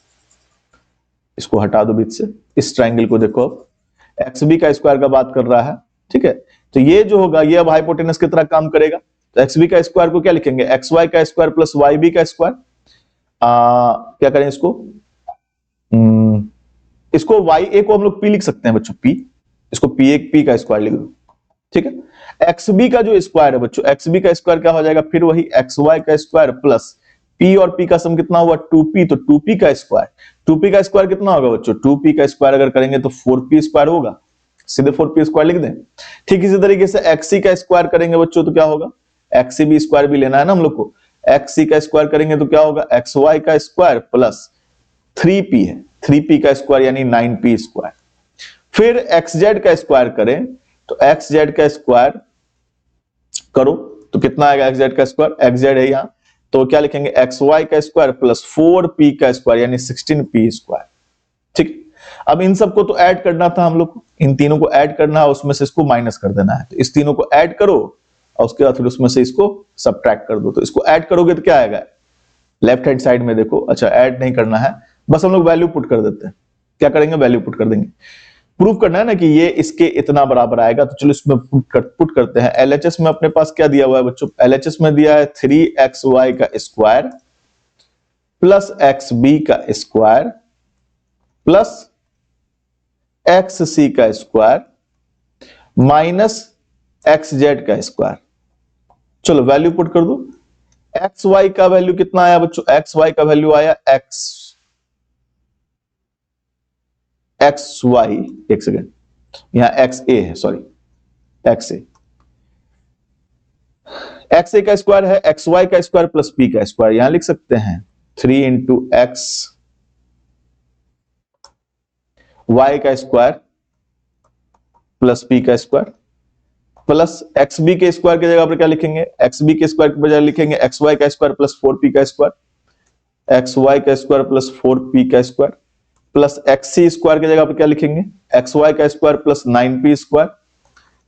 इसको हटा दो बीच से, इस ट्रायंगल को देखो, अब xb का स्क्वायर का बात कर रहा है, ठीक है। तो ये जो होगा ये अब हाइपोटेनस की तरह काम करेगा। तो xb का स्क्वायर को क्या लिखेंगे, xy का स्क्वायर प्लस yb का स्क्वायर, क्या करें इसको, इसको ya को हम लोग p लिख सकते हैं बच्चों, p, इसको p का स्क्वायर लिख दो, ठीक है। xb का जो स्क्वायर है बच्चों, xb का स्क्वायर क्या हो जाएगा, फिर वही xy का स्क्वायर प्लस p और p का सम कितना हुआ 2p, तो 2p का स्क्वायर कितना होगा बच्चों, 2p का स्क्वायर अगर करेंगे तो 4p स्क्वायर होगा, सीधे 4p स्क्वायर लिख दें। ठीक इसी तरीके से xc का स्क्वायर करेंगे बच्चों तो क्या होगा, xc भी स्क्वायर भी लेना है ना हम लोग को, xc का स्क्वायर करेंगे तो क्या होगा, xy का स्क्वायर प्लस 3p है, 3p का स्क्वायर यानी 9p स्क्वायर। फिर xz का स्क्वायर करें तो xz का स्क्वायर करो तो कितना आएगा, xz का स्क्वायर, xz है यहां तो क्या लिखेंगे, xy का स्क्वायर प्लस 4p का स्क्वायर यानी 16p स्क्वायर, ठीक। अब इन सबको तो ऐड करना था हम लोग को, इन तीनों को ऐड करना है, उसमें से इसको माइनस कर देना है। तो इस तीनों को ऐड करो और उसके बाद फिर उसमें से इसको सबट्रैक्ट कर दो। तो इसको ऐड करोगे तो क्या आएगा, लेफ्ट हैंड साइड में देखो, अच्छा ऐड नहीं करना है, बस हम लोग वैल्यू पुट कर देते हैं। क्या करेंगे, वैल्यू पुट कर देंगे। प्रूव करना है ना कि ये इसके इतना बराबर आएगा, तो चलो इसमें पुट करते हैं। एलएचएस में अपने पास क्या दिया हुआ है बच्चों, एलएचएस में दिया है 3xy का स्क्वायर प्लस xb का स्क्वायर प्लस xc का स्क्वायर माइनस xz का स्क्वायर। चलो वैल्यू पुट कर दो। xy का वैल्यू कितना आया बच्चों, xy का वैल्यू आया xy, एक सेकेंड, यहां xa है, सॉरी xa का स्क्वायर है xy का स्क्वायर प्लस p का स्क्वायर, यहां लिख सकते हैं 3 इंटू x y का स्क्वायर प्लस p का स्क्वायर प्लस xb के स्क्वायर की जगह पर क्या लिखेंगे, xb के स्क्वायर के बजाय लिखेंगे xy का स्क्वायर प्लस 4p का स्क्वायर, xy का स्क्वायर प्लस 4p का स्क्वायर प्लस xc स्क्वायर की जगह पर क्या लिखेंगे, xy का square plus 9p square,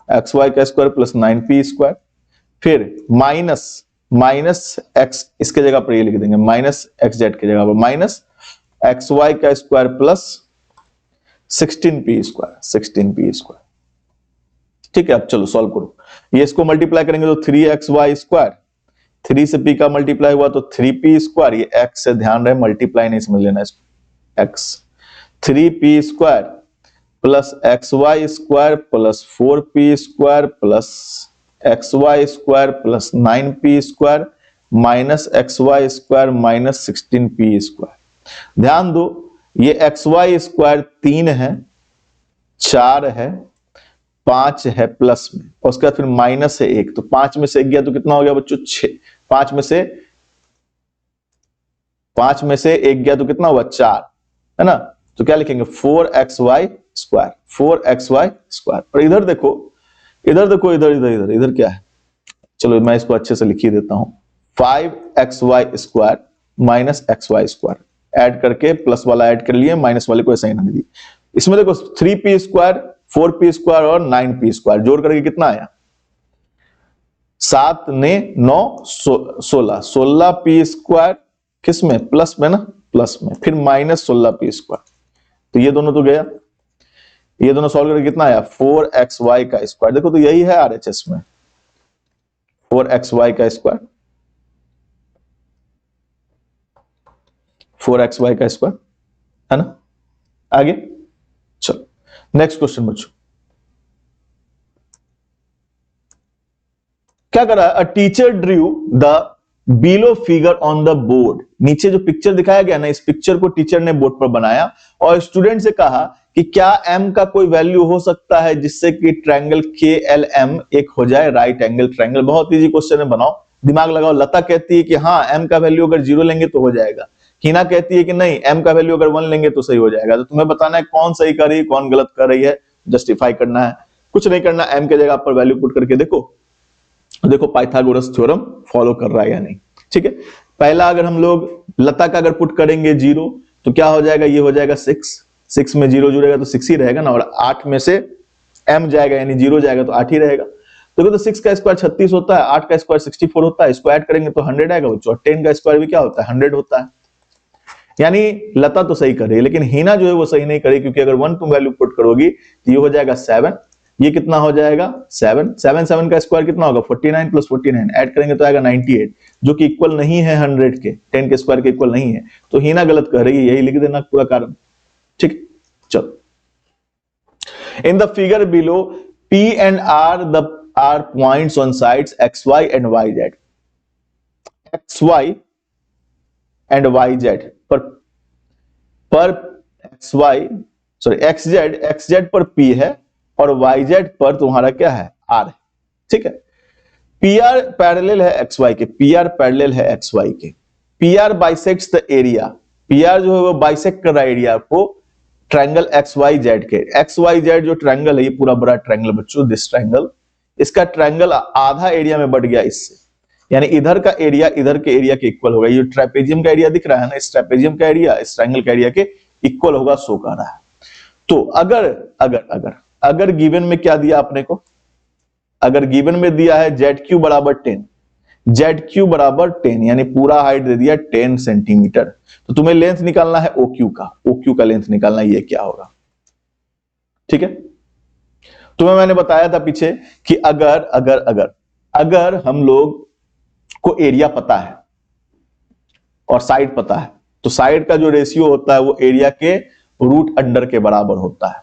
xy का स्क्वायर प्लस 9p स्क्वायर, फिर माइनस x इसके जगह पर ये लिख देंगे, माइनस xz की जगह पर माइनस xy का स्क्वायर प्लस 16p स्क्वायर। ठीक है, अब चलो सॉल्व करो। ये इसको मल्टीप्लाई करेंगे तो 3xy स्क्वायर, 3 से p का मल्टीप्लाई हुआ तो 3p स्क्वायर, ये x से ध्यान रहे मल्टीप्लाई नहीं समझ लेना इसको, x 3p square plus xy square plus 4p square plus xy square plus 9p square minus xy square minus 16p square. ध्यान दो ये xy स्क्वायर 3 है, 4 है, 5 है प्लस में, और उसके बाद फिर माइनस है 1, तो 5 में से 1 गया तो कितना हो गया बच्चों 6, 5 में से 1 गया तो कितना हुआ 4, है ना। तो क्या लिखेंगे 4xy स्क्वायर, 4xy स्क्वायर। और इधर देखो, इधर देखो, इधर इधर इधर इधर क्या है, चलो मैं इसको अच्छे से लिख ही देता हूं, 5xy square minus xy square, add करके प्लस वाला ऐड कर लिए, माइनस वाले को ऐसा ही रहने दी। इसमें देखो 3p स्क्वायर, 4p स्क्वायर और 9p स्क्वायर जोड़ करके कितना आया, 7 ने 9 16, 16p स्क्वायर किस में, प्लस में ना, प्लस में, फिर माइनस 16p स्क्वायर, तो ये दोनों तो गया, ये दोनों सॉल्व करके कितना आया 4xy का स्क्वायर। देखो तो यही है आरएचएस में, 4xy का स्क्वायर, 4xy का स्क्वायर है ना। आगे चलो नेक्स्ट क्वेश्चन बच्चों, क्या कर रहा है, अ teacher drew the below figure on the board, नीचे जो पिक्चर दिखाया गया ना, इस पिक्चर को टीचर ने बोर्ड पर बनाया और स्टूडेंट से कहा कि क्या m का कोई वैल्यू हो सकता है जिससे कि ट्रायंगल KLM एक हो जाए राइट एंगल ट्रायंगल। बहुत इजी क्वेश्चन है, बनाओ, दिमाग लगाओ। लता कहती है कि हाँ m का वैल्यू अगर 0 लेंगे तो हो जाएगा, हिना कहती है कि नहीं m का वैल्यू अगर 1 लेंगे तो सही हो जाएगा। तो तुम्हें बताना है कौन सही कर रही है कौन गलत कर रही है, जस्टिफाई करना है, कुछ नहीं करना, m के जगह पर वैल्यू पुट करके देखो, देखो पाइथागोरस थ्योरम फॉलो कर रहा है या नहीं। ठीक है, पहला अगर हम लोग लता का अगर पुट करेंगे 0 तो क्या हो जाएगा, ये हो जाएगा 6 में 0 जुड़ेगा तो 6 ही रहेगा ना, और 8 में से m जाएगा यानी 0 जाएगा तो 8 ही रहेगा। देखो तो 6 का स्क्वायर 36 होता है, 8 का स्क्वायर 64 होता है, इसको ऐड करेंगे तो 100 आएगा बच्चों, 10 का स्क्वायर भी क्या होता है 100 होता है। यानी लता तो सही कर रही है, लेकिन हिना जो है वो सही नहीं करे, क्योंकि अगर 1 तुम वैल्यू पुट करोगी तो ये हो जाएगा 7, ये कितना हो जाएगा 7, 7 का स्क्वायर कितना होगा 49 प्लस 49 ऐड करेंगे तो आएगा 98, जो कि इक्वल नहीं है 100 के, 10 के स्क्वायर के इक्वल नहीं है। तो हिना गलत कर रही है, यही लिख देना पूरा कारण। ठीक, चलो, in the figure below P and R are points on sides XY and YZ, XY and YZ पर XY सॉरी XZ पर P है और YZ पर तुम्हारा क्या है R है। ठीक है, PR पैरेलल है XY के, PR पैरेलल है XY के, PR bisects the area, PR जो है वो बाइसेक्ट कर रहा है एरिया को ट्रायंगल XYZ के। XYZ जो ट्रायंगल है ये पूरा बड़ा ट्रायंगल बच्चों, दिस ट्रायंगल, इसका ट्रायंगल आधा एरिया में बढ़ गया इससे, यानी इधर का एरिया इधर के एरिया के इक्वल होगा। ये ट्रेपेजियम का एरिया दिख रहा है ना, इस ट्रेपेजियम का एरिया इस ट्रायंगल का एरिया के इक्वल होगा, सो कह रहा है। तो अगर अगर अगर अगर गिवन में क्या दिया आपने को, अगर गिवन में दिया है ZQ बराबर 10, ZQ बराबर 10 यानी पूरा हाइट दे दिया 10 सेंटीमीटर, तो तुम्हें लेंथ निकालना है OQ का, OQ का लेंथ निकालना, ये क्या होगा। ठीक है, तुम्हें मैंने बताया था पीछे कि अगर अगर अगर अगर हम लोग को एरिया पता है और साइड पता है, तो साइड का जो रेशियो होता है वो एरिया के रूट अंडर के बराबर होता है,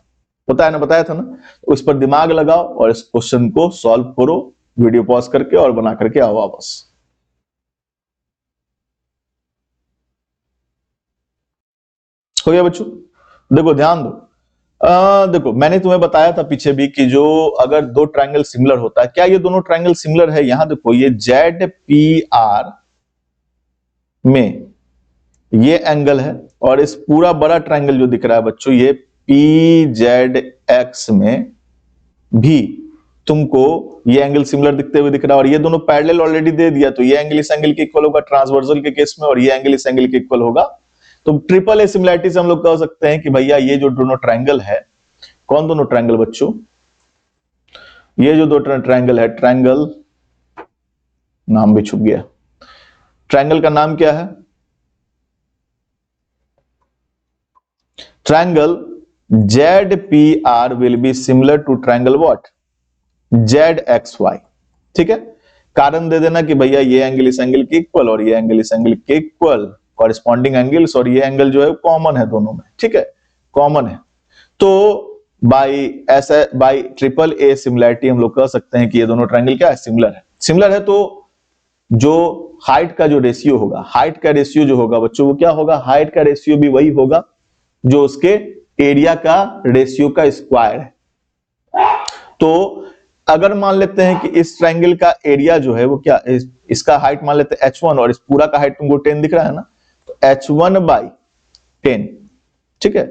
पता है ना, बताया था ना। तो इस पर दिमाग लगाओ और इस क्वेश्चन को सॉल्व करो, वीडियो पॉज करके और बना करके आओ वापस। हो गया बच्चों, देखो ध्यान दो, देखो मैंने तुम्हें बताया था पीछे भी कि जो अगर दो ट्रायंगल सिमिलर होता है, क्या ये दोनों ट्रायंगल सिमिलर है। यहां देखो ये ZPR में ये एंगल है और इस पूरा बड़ा ट्रायंगल जो दिख रहा है बच्चों ये PZX में भी तुमको ये एंगल सिमिलर दिखते हुए दिख रहा है, और ये दोनों पैरेलल ऑलरेडी दे दिया, तो ये एंगल इस एंगल के इक्वल होगा ट्रांसवर्सल के केस में, और ये एंगल इस एंगल के इक्वल होगा। तो ट्रिपल ए सिमिलैरिटी से हम लोग कह सकते हैं कि भैया ये जो दोनों ट्रायंगल है, कौन दोनों ट्रायंगल बच्चों, ये जो दो ट्रायंगल है, ट्रायंगल नाम भी छुप गया, ट्रायंगल का नाम क्या है, triangle ZPR will be similar to triangle what ZXY। ठीक है, कारण दे देना कि भैया ये एंगल इस एंगल के इक्वल और ये एंगल इस एंगल के इक्वल, कॉरेस्पॉन्डिंग एंगल्स, और ये एंगल जो है कॉमन है दोनों में। ठीक है, कॉमन है, तो बाई ट्रिपल ए सिमिलैरिटी हम लोग कह सकते हैं कि ये दोनों ट्रायंगल क्या है, सिमिलर है। सिमिलर है तो जो हाइट का जो रेशियो होगा, हाइट का रेशियो जो होगा बच्चों वो क्या होगा, हाइट का रेशियो भी वही होगा जो उसके एरिया का रेशियो का स्क्वायर है। तो अगर मान लेते हैं कि इस ट्रायंगल का एरिया जो है वो क्या, इसका हाइट मान लेते हैं H1 और इस पूरा का हाइट तुमको 10 दिख रहा है ना, तो H1/10। ठीक है,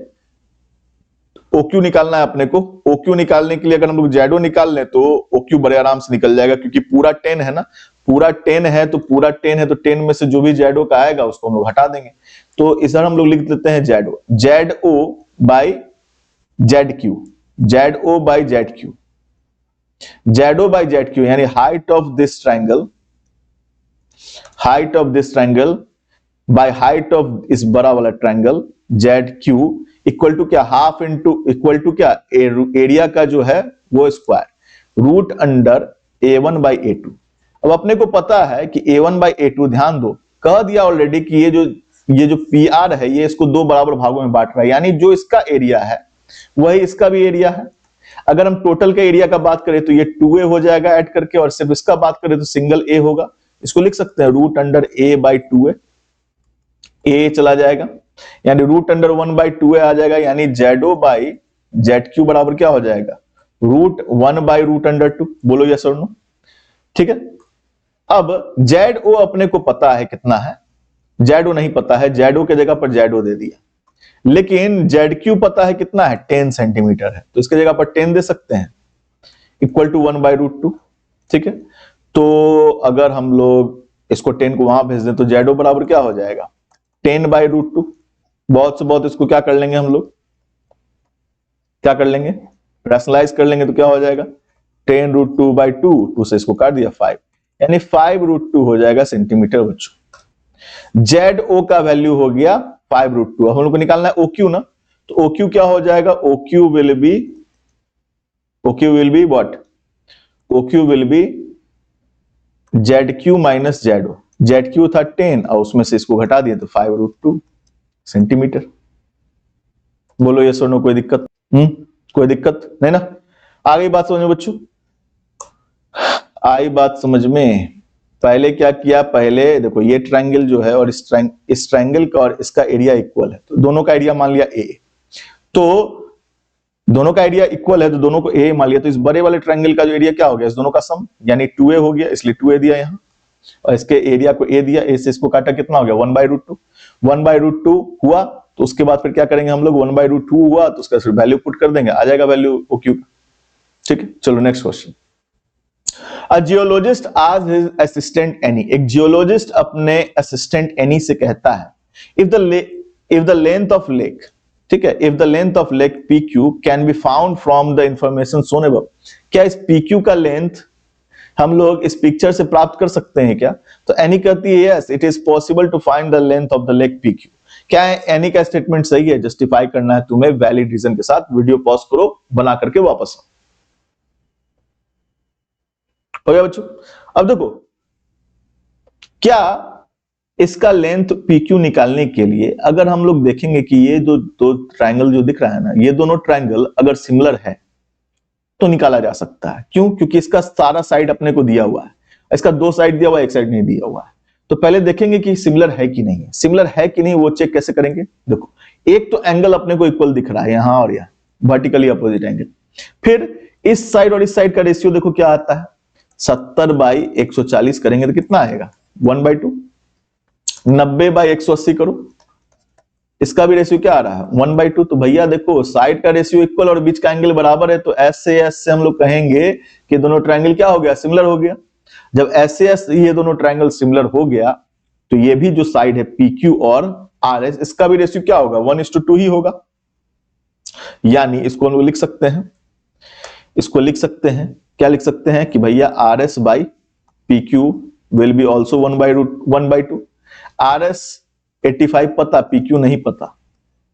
OQ निकालना है अपने को। OQ निकालने के लिए अगर हम लोग जेडो निकाल लें तो OQ बड़े आराम से निकल जाएगा, क्योंकि पूरा 10 है ना, पूरा 10 है तो पूरा 10 है तो 10 में से जो भी जेडो का आएगा उसको हम लोग हटा देंगे। तो इस तरह हम लोग लिख देते हैं जेडो, ZO by ZQ, ZO by ZQ, ZO by ZQ यानी height of this triangle, height of this triangle by height of इस बड़ा वाला ट्राइंगल ZQ इक्वल टू क्या, हाफ इंटू इक्वल टू क्या, एरिया का जो है वो square, root under A1 by A2। अब अपने को पता है कि A1 बाई A2, ध्यान दो कह दिया ऑलरेडी कि ये जो PR है ये इसको दो बराबर भागों में बांट रहा है, यानी जो इसका एरिया है वही इसका भी एरिया है। अगर हम टोटल का एरिया का बात करें तो ये 2A हो जाएगा ऐड करके, और सिर्फ इसका बात करें तो सिंगल A होगा। इसको लिख सकते हैं root under A by 2A, A चला जाएगा यानी रूट अंडर 1 बाई 2A आ जाएगा, यानी ZO बाई ZQ बराबर क्या हो जाएगा, रूट 1 बाई रूट अंडर 2। बोलो यस और नो, ठीक है। अब ZO अपने को पता है कितना है, ZO नहीं पता है, ZO के जगह पर ZO दे दिया, लेकिन ZQ पता है कितना है, 10 सेंटीमीटर है, तो इसके जगह पर 10 दे सकते हैं, इक्वल टू 1 बाई रूट 2, ठीक है। तो अगर हम लोग इसको 10 को वहां भेज दें तो ZO बराबर क्या हो जाएगा, 10 बाई रूट 2। बहुत से बहुत इसको क्या कर लेंगे हम लोग, क्या कर लेंगे, रैशनलाइज कर लेंगे तो क्या हो जाएगा, 10 रूट 2 बाई 2 से इसको काट दिया 5, यानी 5 रूट 2 हो जाएगा सेंटीमीटर बच्चों। ZO का वैल्यू हो गया 5 रूट 2। अब हम लोग को निकालना है OQ ना, तो OQ क्या हो जाएगा, OQ will be what, OQ will be ZQ minus ZO। ZQ था 10 और उसमें से इसको घटा दिया तो 5 रूट 2 सेंटीमीटर। बोलो ये सुनो, कोई दिक्कत? कोई दिक्कत नहीं ना? आ गई बात समझ में बच्चों? आई बात समझ में? पहले क्या किया, पहले देखो ये ट्रायंगल जो है और इस ट्रायंगल का और इसका एरिया इक्वल है, तो दोनों का एरिया मान लिया A, तो दोनों का एरिया इक्वल है तो दोनों को A मान लिया, तो इस बड़े वाले ट्रायंगल का जो एरिया क्या हो गया, इस दोनों का सम यानी 2A हो गया, इसलिए 2A दिया यहां, और इसके एरिया को A दिया, A से इसको काटा कितना हो गया 1 बाई रूट 2। 1 बाई रूट 2 हुआ तो उसके बाद फिर क्या करेंगे हम लोग, 1 बाई रूट 2 हुआ तो उसका वैल्यू पुट कर देंगे, आ जाएगा वैल्यू OQ का, ठीक है। चलो नेक्स्ट क्वेश्चन। अ जियोलॉजिस्ट आज हिज असिस्टेंट एनी, एक जियोलॉजिस्ट अपने असिस्टेंट एनी से कहता है if the length of lake, ठीक है, if the length of lake PQ can be found from the information shown above, क्या इस PQ का लेंथ हम लोग इस पिक्चर से प्राप्त कर सकते हैं क्या? तो एनी कहती है yes it is possible to find the length of the lake PQ। क्या है एनी का स्टेटमेंट सही है? जस्टिफाई करना है तुम्हें वैलिड रीजन के साथ, वीडियो पॉज करो, बना करके वापस आओ। हो गया बच्चों? अब देखो क्या इसका लेंथ PQ निकालने के लिए अगर हम लोग देखेंगे कि ये जो दो ट्रायंगल जो दिख रहा है ना, ये दोनों ट्रायंगल अगर सिमिलर है तो निकाला जा सकता है। क्यों? क्योंकि इसका सारा साइड अपने को दिया हुआ है, इसका 2 साइड दिया हुआ है, एक साइड नहीं दिया हुआ है। तो पहले देखेंगे कि सिमिलर है कि नहीं है। सिमिलर है कि नहीं वो चेक कैसे करेंगे? देखो एक तो एंगल अपने को इक्वल दिख रहा है यहां और यहां, वर्टिकली अपोजिट एंगल। फिर इस साइड और इस साइड का रेशियो देखो क्या आता है, 70 बाई 140 करेंगे तो कितना आएगा 1 बाई 2। 90 बाई 180 करो, इसका भी रेशियो क्या आ रहा है 1 बाई 2। तो भैया देखो साइड का रेशियो इक्वल और बीच का एंगल बराबर है, तो एस से हम लोग कहेंगे कि दोनों ट्रायंगल क्या हो गया, सिमिलर हो गया। जब एस ये दोनों ट्रायंगल सिमिलर हो गया तो ये भी जो साइड है PQ और RS, इसका भी रेशियो क्या होगा 1:2 ही होगा। यानी इसको हम लोग लिख सकते हैं, इसको लिख सकते हैं, क्या लिख सकते हैं कि भैया RS by PQ will be also 1 by 2। RS 85 पता, PQ नहीं पता,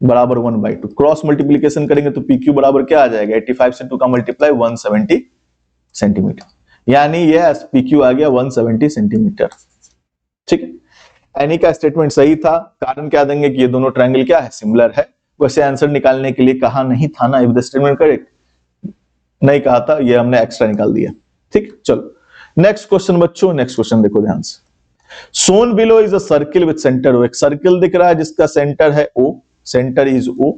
बराबर 1 बाई 2। क्रॉस मल्टीप्लीकेशन करेंगे तो PQ बराबर क्या आ जाएगा, 85 से 2 का मल्टीप्लाई 170 सेंटीमीटर, यानी यस PQ आ गया 170 सेंटीमीटर, ठीक है। एनी का स्टेटमेंट सही था, कारण क्या देंगे कि ये दोनों ट्रायंगल क्या है, सिमिलर है। वैसे आंसर निकालने के लिए कहा नहीं था ना, इफ द स्टेटमेंट करेक्ट नहीं कहा था, ये हमने एक्स्ट्रा निकाल दिया, ठीक। चलो नेक्स्ट क्वेश्चन बच्चों, नेक्स्ट क्वेश्चन देखो ध्यान से। सोन below is a circle with centre O, एक सर्किल दिख रहा है जिसका सेंटर है O, centre is O।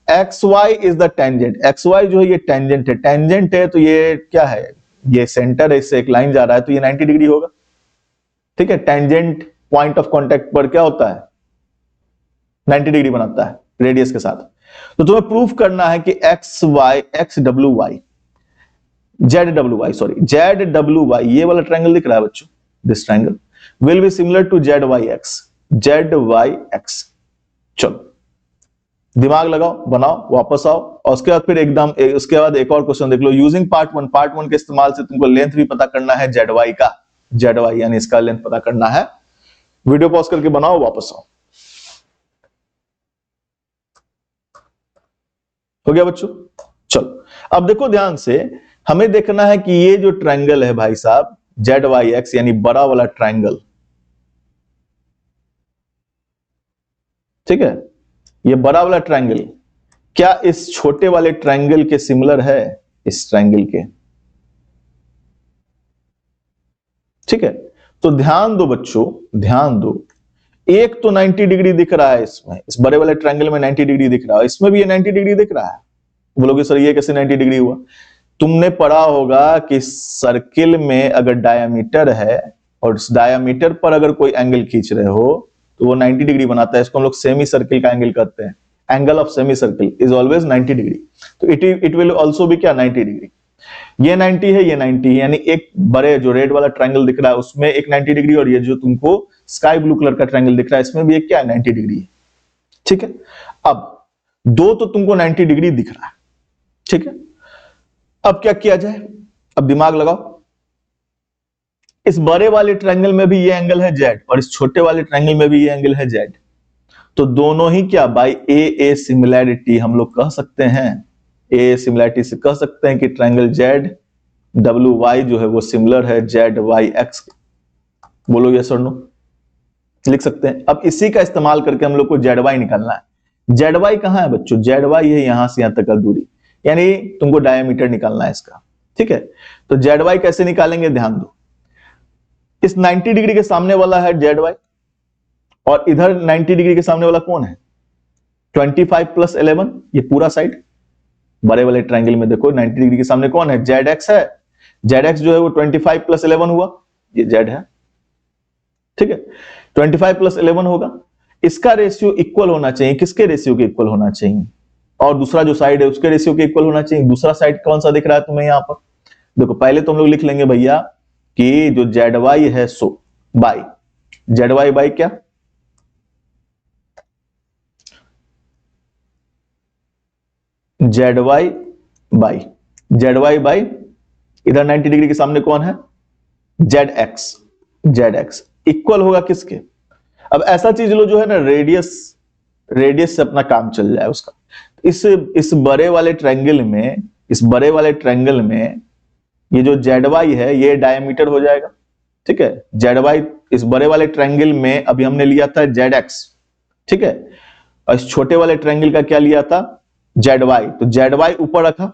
XY is the tangent, XY जो है ये टेंजेंट है, टेंजेंट है तो ये क्या है, ये सेंटर है, इससे एक लाइन जा रहा है तो ये 90 डिग्री होगा, ठीक है। टेंजेंट पॉइंट ऑफ कांटेक्ट पर क्या होता है 90 डिग्री बनाता है, रेडियस के साथ। तो तुम्हें प्रूफ करना है कि X Y X W Y Z W Y sorry Z W Y ये वाला ट्रायंगल दिख रहा है बच्चों, this triangle will be similar to Z Y X. चलो दिमाग लगाओ, बनाओ, वापस आओ, और उसके बाद फिर एकदम उसके बाद एक और क्वेश्चन देख लो। यूजिंग पार्ट वन के इस्तेमाल से तुमको लेंथ भी पता करना है जेड वाई का, जेड वाई यानी इसका लेंथ पता करना है। वीडियो पॉज करके बनाओ, वापस आओ। हो गया बच्चों? चलो अब देखो ध्यान से, हमें देखना है कि ये जो ट्रायंगल है भाई साहब जेड वाई एक्स यानी बड़ा वाला ट्रायंगल, ठीक है, ये बड़ा वाला ट्रायंगल क्या इस छोटे वाले ट्रायंगल के सिमिलर है? इस ट्रायंगल के, ठीक है। तो ध्यान दो बच्चों, ध्यान दो, एक तो 90 डिग्री दिख रहा है इसमें, इस बड़े वाले ट्रायंगल में 90 डिग्री दिख रहा है, इसमें भी ये 90 डिग्री दिख रहा है। बोलोगे सर ये कैसे 90 डिग्री हुआ? तुमने पढ़ा होगा कि सर्किल में अगर डायामीटर है और इस डायामीटर पर अगर कोई एंगल खींच रहे हो तो वो 90 डिग्री बनाता है। इसको हम लोग सेमी सर्किल का एंगल कहते हैं। Angle of semi circle is always 90 degree. तो इट विल ऑल्सो भी क्या 90 डिग्री। ये 90 है, ये 90 है, यानी एक बड़े जो रेड वाला ट्रायंगल दिख रहा है उसमें एक 90 डिग्री, और ये जो तुमको स्काई ब्लू कलर का ट्रायंगल दिख रहा है इसमें भी एक क्या 90 डिग्री है, ठीक है। अब दो तो तुमको 90 डिग्री दिख रहा है, ठीक है। अब क्या किया जाए? अब दिमाग लगाओ। इस बड़े वाले ट्रायंगल में भी ये एंगल है जेड और इस छोटे वाले ट्रायंगल में भी ये एंगल है जेड। तो दोनों ही क्या बाय ए सिमिलैरिटी हम लोग कह सकते हैं, ए सिमिलैरिटी से कह सकते हैं कि ट्रायंगल जेड डब्ल्यू वाई जो है वो सिमिलर है जेड वाई एक्स। बोलो यस और नो, लिख सकते हैं। अब इसी का इस्तेमाल करके हम लोग को जेड वाई निकालना है। जेड वाई कहां है बच्चों? जेड वाई है यहां से यहां तक का दूरी, यानी तुमको डायमीटर निकालना है इसका, ठीक है। तो जेड वाई कैसे निकालेंगे? ध्यान दो, इस 90 डिग्री के सामने वाला है जेड वाई और इधर 90 डिग्री के सामने वाला कौन है? 25 प्लस 11, ये पूरा साइड बड़े वाले ट्रायंगल में देखो 90 डिग्री के सामने कौन है? जेड एक्स है। जेड एक्स जो है वो 25 प्लस 11 हुआ, ये जेड है, ठीक है। 25 प्लस 11 होगा। इसका रेशियो इक्वल होना चाहिए, किसके रेशियो के इक्वल होना चाहिए? और दूसरा जो साइड है उसके रेशियो के इक्वल होना चाहिए। दूसरा साइड कौन सा दिख रहा है तुम्हें यहां पर? देखो पहले तो हम लोग लिख लेंगे भैया कि जो जेड वाई है so by Z Y by क्या? जेड वाई बाई इधर 90 डिग्री के सामने कौन है? जेड एक्स इक्वल होगा किसके? अब ऐसा चीज लो जो है ना रेडियस से अपना काम चल जाए उसका। इस बड़े वाले ट्रायंगल में ये जो जेड वाई है ये डायमीटर हो जाएगा, ठीक है। जेड वाई इस बड़े वाले ट्रायंगल में अभी हमने लिया था जेड एक्स, ठीक है, और इस छोटे वाले ट्रायंगल का क्या लिया था? Z Y. तो जेड वाई ऊपर रखा,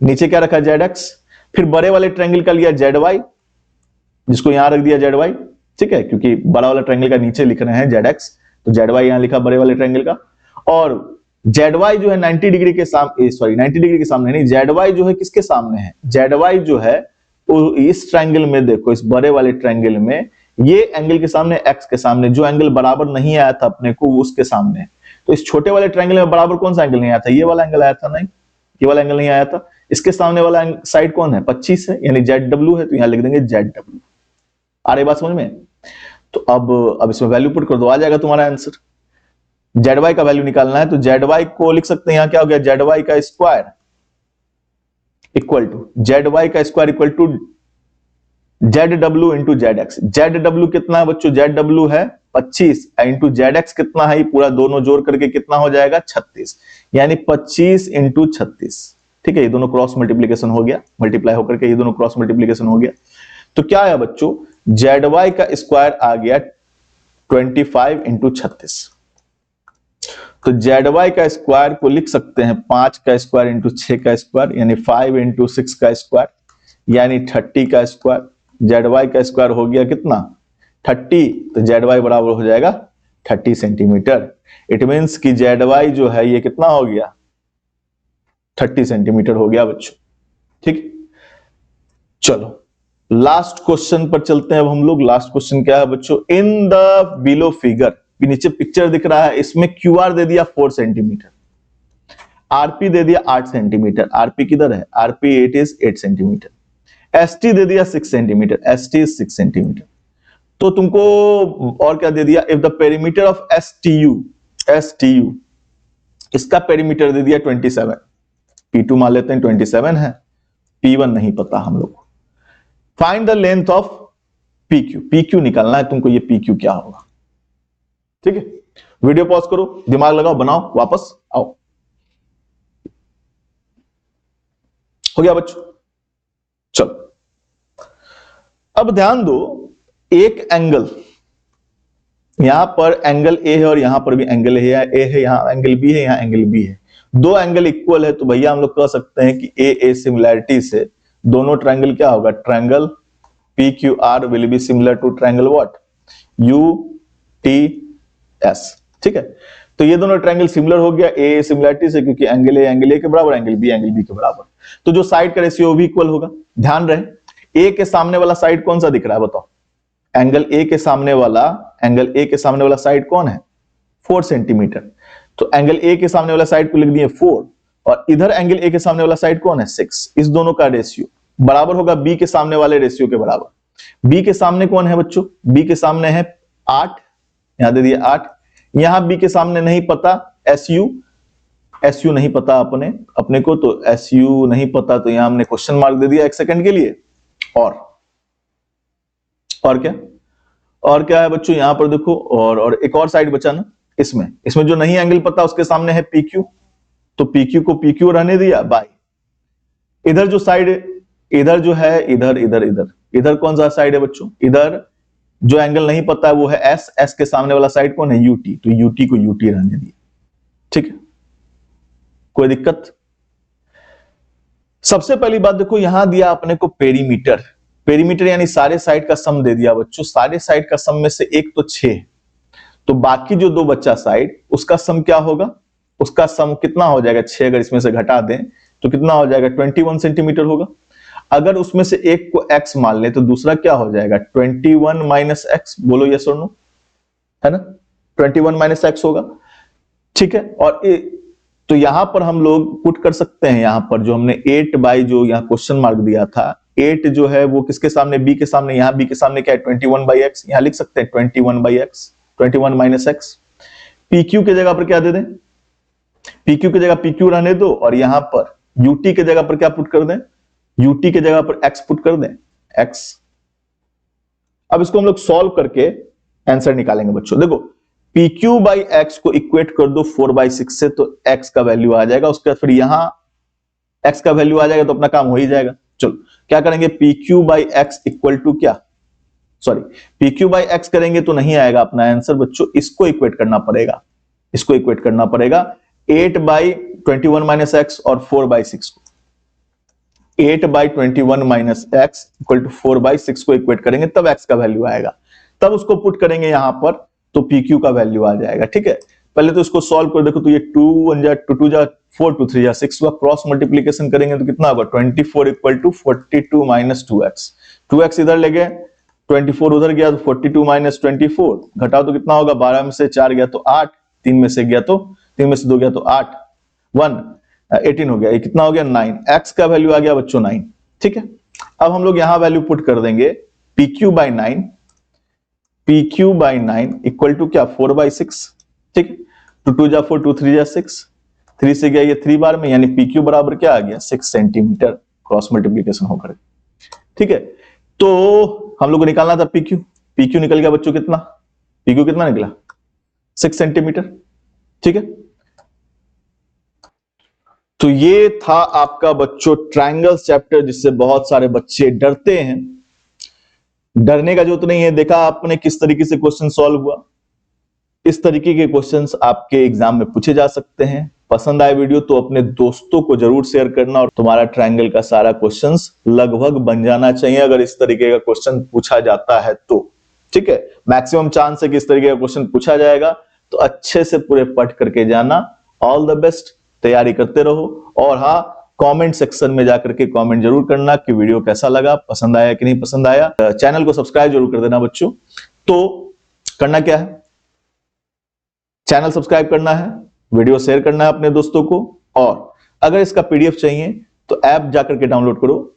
नीचे क्या रखा? Z X. फिर बड़े वाले ट्रायंगल का लिया जेड वाई, जिसको यहां रख दिया जेड वाई, ठीक है, क्योंकि बड़ा वाला ट्रायंगल का नीचे लिख रहे हैं जेड एक्स, तो जेड वाई यहां लिखा बड़े वाले ट्रायंगल का। और जेड वाई जो है 90 डिग्री के सामने, सॉरी 90 डिग्री के सामने नहीं, जेड वाई जो है किसके सामने है? जेड वाई जो है वो इस ट्रायंगल में देखो, इस बड़े वाले ट्रायंगल में ये एंगल के सामने, एक्स के सामने, जो एंगल बराबर नहीं आया था अपने को उसके सामने। तो इस छोटे वाले ट्रायंगल में बराबर कौन सा एंगल नहीं आया था? ये वाला एंगल आया था, नहीं ये वाला एंगल नहीं आया था। इसके सामने वाला साइड कौन है? 25 है, यानी जेड डब्ल्यू है, तो यहां लिख देंगे जेड डब्ल्यू। आ रही बात समझ में? तो अब इसमें वैल्यू पुट कर दो, आ जाएगा तुम्हारा आंसर। जेड वाई का वैल्यू निकालना है तो जेड वाई को लिख सकते हैं, यहां क्या हो गया? जेड वाई का square equal to Z W into Z X. Z W कितना है बच्चों? जेड डब्ल्यू है 25 इंटू जेड एक्स कितना है? पूरा दोनों जोड़ करके कितना हो जाएगा? 36, यानी 25 इंटू 36, ठीक है। ये दोनों क्रॉस मल्टीप्लीकेशन हो गया, मल्टीप्लाई होकर के ये दोनों क्रॉस मल्टीप्लीकेशन हो गया। तो क्या है बच्चों? जेड वाई का स्क्वायर आ गया 25 इंटू 36। तो जेड वाई का स्क्वायर को लिख सकते हैं 5 का स्क्वायर इंटू 6 का स्क्वायर, यानी 5 इंटू 6 का स्क्वायर, यानी 30 का स्क्वायर। जेड वाई का स्क्वायर हो गया कितना? 30। तो जेड वाई बराबर हो जाएगा 30 सेंटीमीटर। इट मीन्स कि जेड वाई जो है ये कितना हो गया? 30 सेंटीमीटर हो गया बच्चों, ठीक। चलो लास्ट क्वेश्चन पर चलते हैं अब हम लोग। लास्ट क्वेश्चन क्या है बच्चों? इन द बिलो फिगर नीचे पिक्चर दिख रहा है, इसमें QR दे दिया 4 सेंटीमीटर, RP दे दिया 8 सेंटीमीटर, RP किधर है, RP it is 8 centimetre, ST दे दिया 6 सेंटीमीटर, ST इज 6 सेंटीमीटर। तो तुमको और क्या दे दिया, if the perimeter of STU इसका पेरीमीटर दे दिया 27, P2 मान लेते हैं 27 है, P1 नहीं पता हम लोग को। Find the length of PQ निकालना है तुमको, ये PQ क्या होगा। ठीक है, वीडियो पॉज करो, दिमाग लगाओ, बनाओ, वापस आओ। हो गया बच्चों, चलो अब ध्यान दो, एक एंगल, यहां पर एंगल ए है और यहां पर भी एंगल ए है, यहां एंगल बी है, यहां एंगल बी है, दो एंगल इक्वल है, तो भैया हम लोग कह सकते हैं कि ए सिमिलैरिटी से दोनों ट्रायंगल क्या होगा, triangle PQR will be similar to triangle what, UTS। ठीक है, तो ये दोनों ट्रायंगल सिमिलर हो गया ए सिमिलैरिटी से, क्योंकि एंगल ए के बराबर, एंगल बी के बराबर, तो जो साइड का रेशियो भी इक्वल होगा। ध्यान रहे, ए के सामने वाला साइड कौन सा दिख रहा है बताओ, एंगल ए के सामने वाला साइड कौन है, 4 सेंटीमीटर, तो एंगल ए के सामने वाला साइड को लिख दिए 4, और इधर एंगल ए के सामने वाला साइड कौन है 6। इस दोनों का रेशियो बराबर होगा बी के सामने वाले रेशियो के बराबर। बी के सामने कौन है बच्चों, बी के सामने है 8, यहां दे दिया 8, यहां बी के सामने नहीं पता SU नहीं पता अपने को, तो SU नहीं पता, तो यहां हमने क्वेश्चन मार्क दे दिया 1 सेकंड के लिए। और क्या है बच्चों, यहां पर देखो, और एक और साइड बचा ना, इसमें जो नहीं एंगल पता उसके सामने है PQ, तो PQ को PQ रहने दिया बाय, इधर जो साइड, इधर जो है, इधर कौन सा साइड है बच्चों, इधर जो एंगल नहीं पता है वो है S के सामने वाला साइड कौन है UT, तो UT को UT रहने दिया। ठीक है, कोई दिक्कत। सबसे पहली बात देखो, यहां दिया अपने को पेरीमीटर यानी सारे साइड का सम दे दिया बच्चों, सारे साइड का सम में से एक तो 6, तो बाकी जो 2 बच्चा साइड, उसका सम क्या होगा, उसका सम कितना हो जाएगा, 6 अगर इसमें से घटा दें तो कितना हो जाएगा, 21 सेंटीमीटर होगा। अगर उसमें से एक को x मान ले तो दूसरा क्या हो जाएगा, 21 माइनस एक्स, बोलो यस और नो, है ना, 21 माइनस एक्स होगा। ठीक है, और तो यहां पर हम लोग पुट कर सकते हैं, यहां पर जो हमने 8 बाई जो यहाँ क्वेश्चन मार्क दिया था, 8 जो है वो किसके सामने, बी के सामने, यहां बी के सामने क्या है 21 बाई एक्स, यहां लिख सकते हैं 21 by x, 21 minus x. PQ के जगह पर क्या दे दें, PQ की जगह PQ रहने दो, और यहां पर UT के जगह पर क्या पुट कर दें, UT के जगह पर x पुट कर दें, x। अब इसको हम लोग सॉल्व करके आंसर निकालेंगे बच्चों। देखो PQ बाई एक्स को इक्वेट कर दो 4/6 से, तो x का वैल्यू आ जाएगा, उसके बाद फिर यहां x का वैल्यू आ जाएगा, तो अपना काम हो ही जाएगा। चलो क्या करेंगे, PQ by X equal to क्या, सॉरी PQ बाई एक्स करेंगे तो नहीं आएगा अपना आंसर बच्चों, इसको इक्वेट करना पड़ेगा, 8/21 माइनस एक्स और 4/6 को, 8/21 माइनस एक्स इक्वल टू 4/6 को इक्वेट करेंगे, तब x का वैल्यू आएगा, तब उसको पुट करेंगे यहां पर, तो PQ का वैल्यू आ जाएगा। ठीक है, पहले तो इसको सॉल्व कर देखो, तो ये 2 1 जा 2 2 जा 4 2 3 जा 6 हुआ, क्रॉस मल्टीप्लीकेशन करेंगे तो कितना होगा, 24 इक्वल टू 42 माइनस 2x इधर ले गए, 24 उधर गया तो 42 माइनस 24 घटाओ तो कितना होगा, 12 में से 4 गया तो 8, 3 में से 2 गया तो 8, 18 हो गया, ये कितना हो गया 9, x का वैल्यू आ गया बच्चों 9। ठीक है, अब हम लोग यहां वैल्यू पुट कर देंगे, PQ बाई 9 इक्वल टू क्या 4/6। ठीक है, 2 2 जा 4 2 3 जा 6, 3 से गया ये 3 बार में, यानी PQ बराबर क्या आ गया 6 सेंटीमीटर, क्रॉस मल्टीप्लीकेशन होकर। ठीक है, तो हम लोग को निकालना था PQ निकल गया बच्चों कितना, PQ कितना निकला 6 सेंटीमीटर। ठीक है, तो ये था आपका बच्चों ट्रायंगल्स चैप्टर, जिससे बहुत सारे बच्चे डरते हैं। डरने का जरूरत नहीं है, देखा आपने किस तरीके से क्वेश्चन सॉल्व हुआ, इस तरीके के क्वेश्चंस आपके एग्जाम में पूछे जा सकते हैं। पसंद आए वीडियो तो अपने दोस्तों को जरूर शेयर करना, और तुम्हारा ट्रायंगल का सारा क्वेश्चंस लगभग बन जाना चाहिए अगर इस तरीके का क्वेश्चन पूछा जाता है तो। ठीक है, मैक्सिमम चांस है कि इस तरीके का क्वेश्चन पूछा जाएगा, तो अच्छे से पूरे पढ़ करके जाना। ऑल द बेस्ट, तैयारी करते रहो, और हाँ कमेंट सेक्शन में जाकर के कमेंट जरूर करना कि वीडियो कैसा लगा, पसंद आया कि नहीं पसंद आया। चैनल को सब्सक्राइब जरूर कर देना बच्चों। तो करना क्या है, चैनल सब्सक्राइब करना है, वीडियो शेयर करना है अपने दोस्तों को, और अगर इसका पीडीएफ चाहिए तो ऐप जाकर के डाउनलोड करो,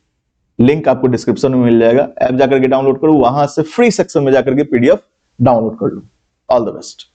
लिंक आपको डिस्क्रिप्शन में मिल जाएगा। ऐप जाकर के डाउनलोड करो, वहां से फ्री सेक्शन में जाकर के पीडीएफ डाउनलोड कर लो। All the best.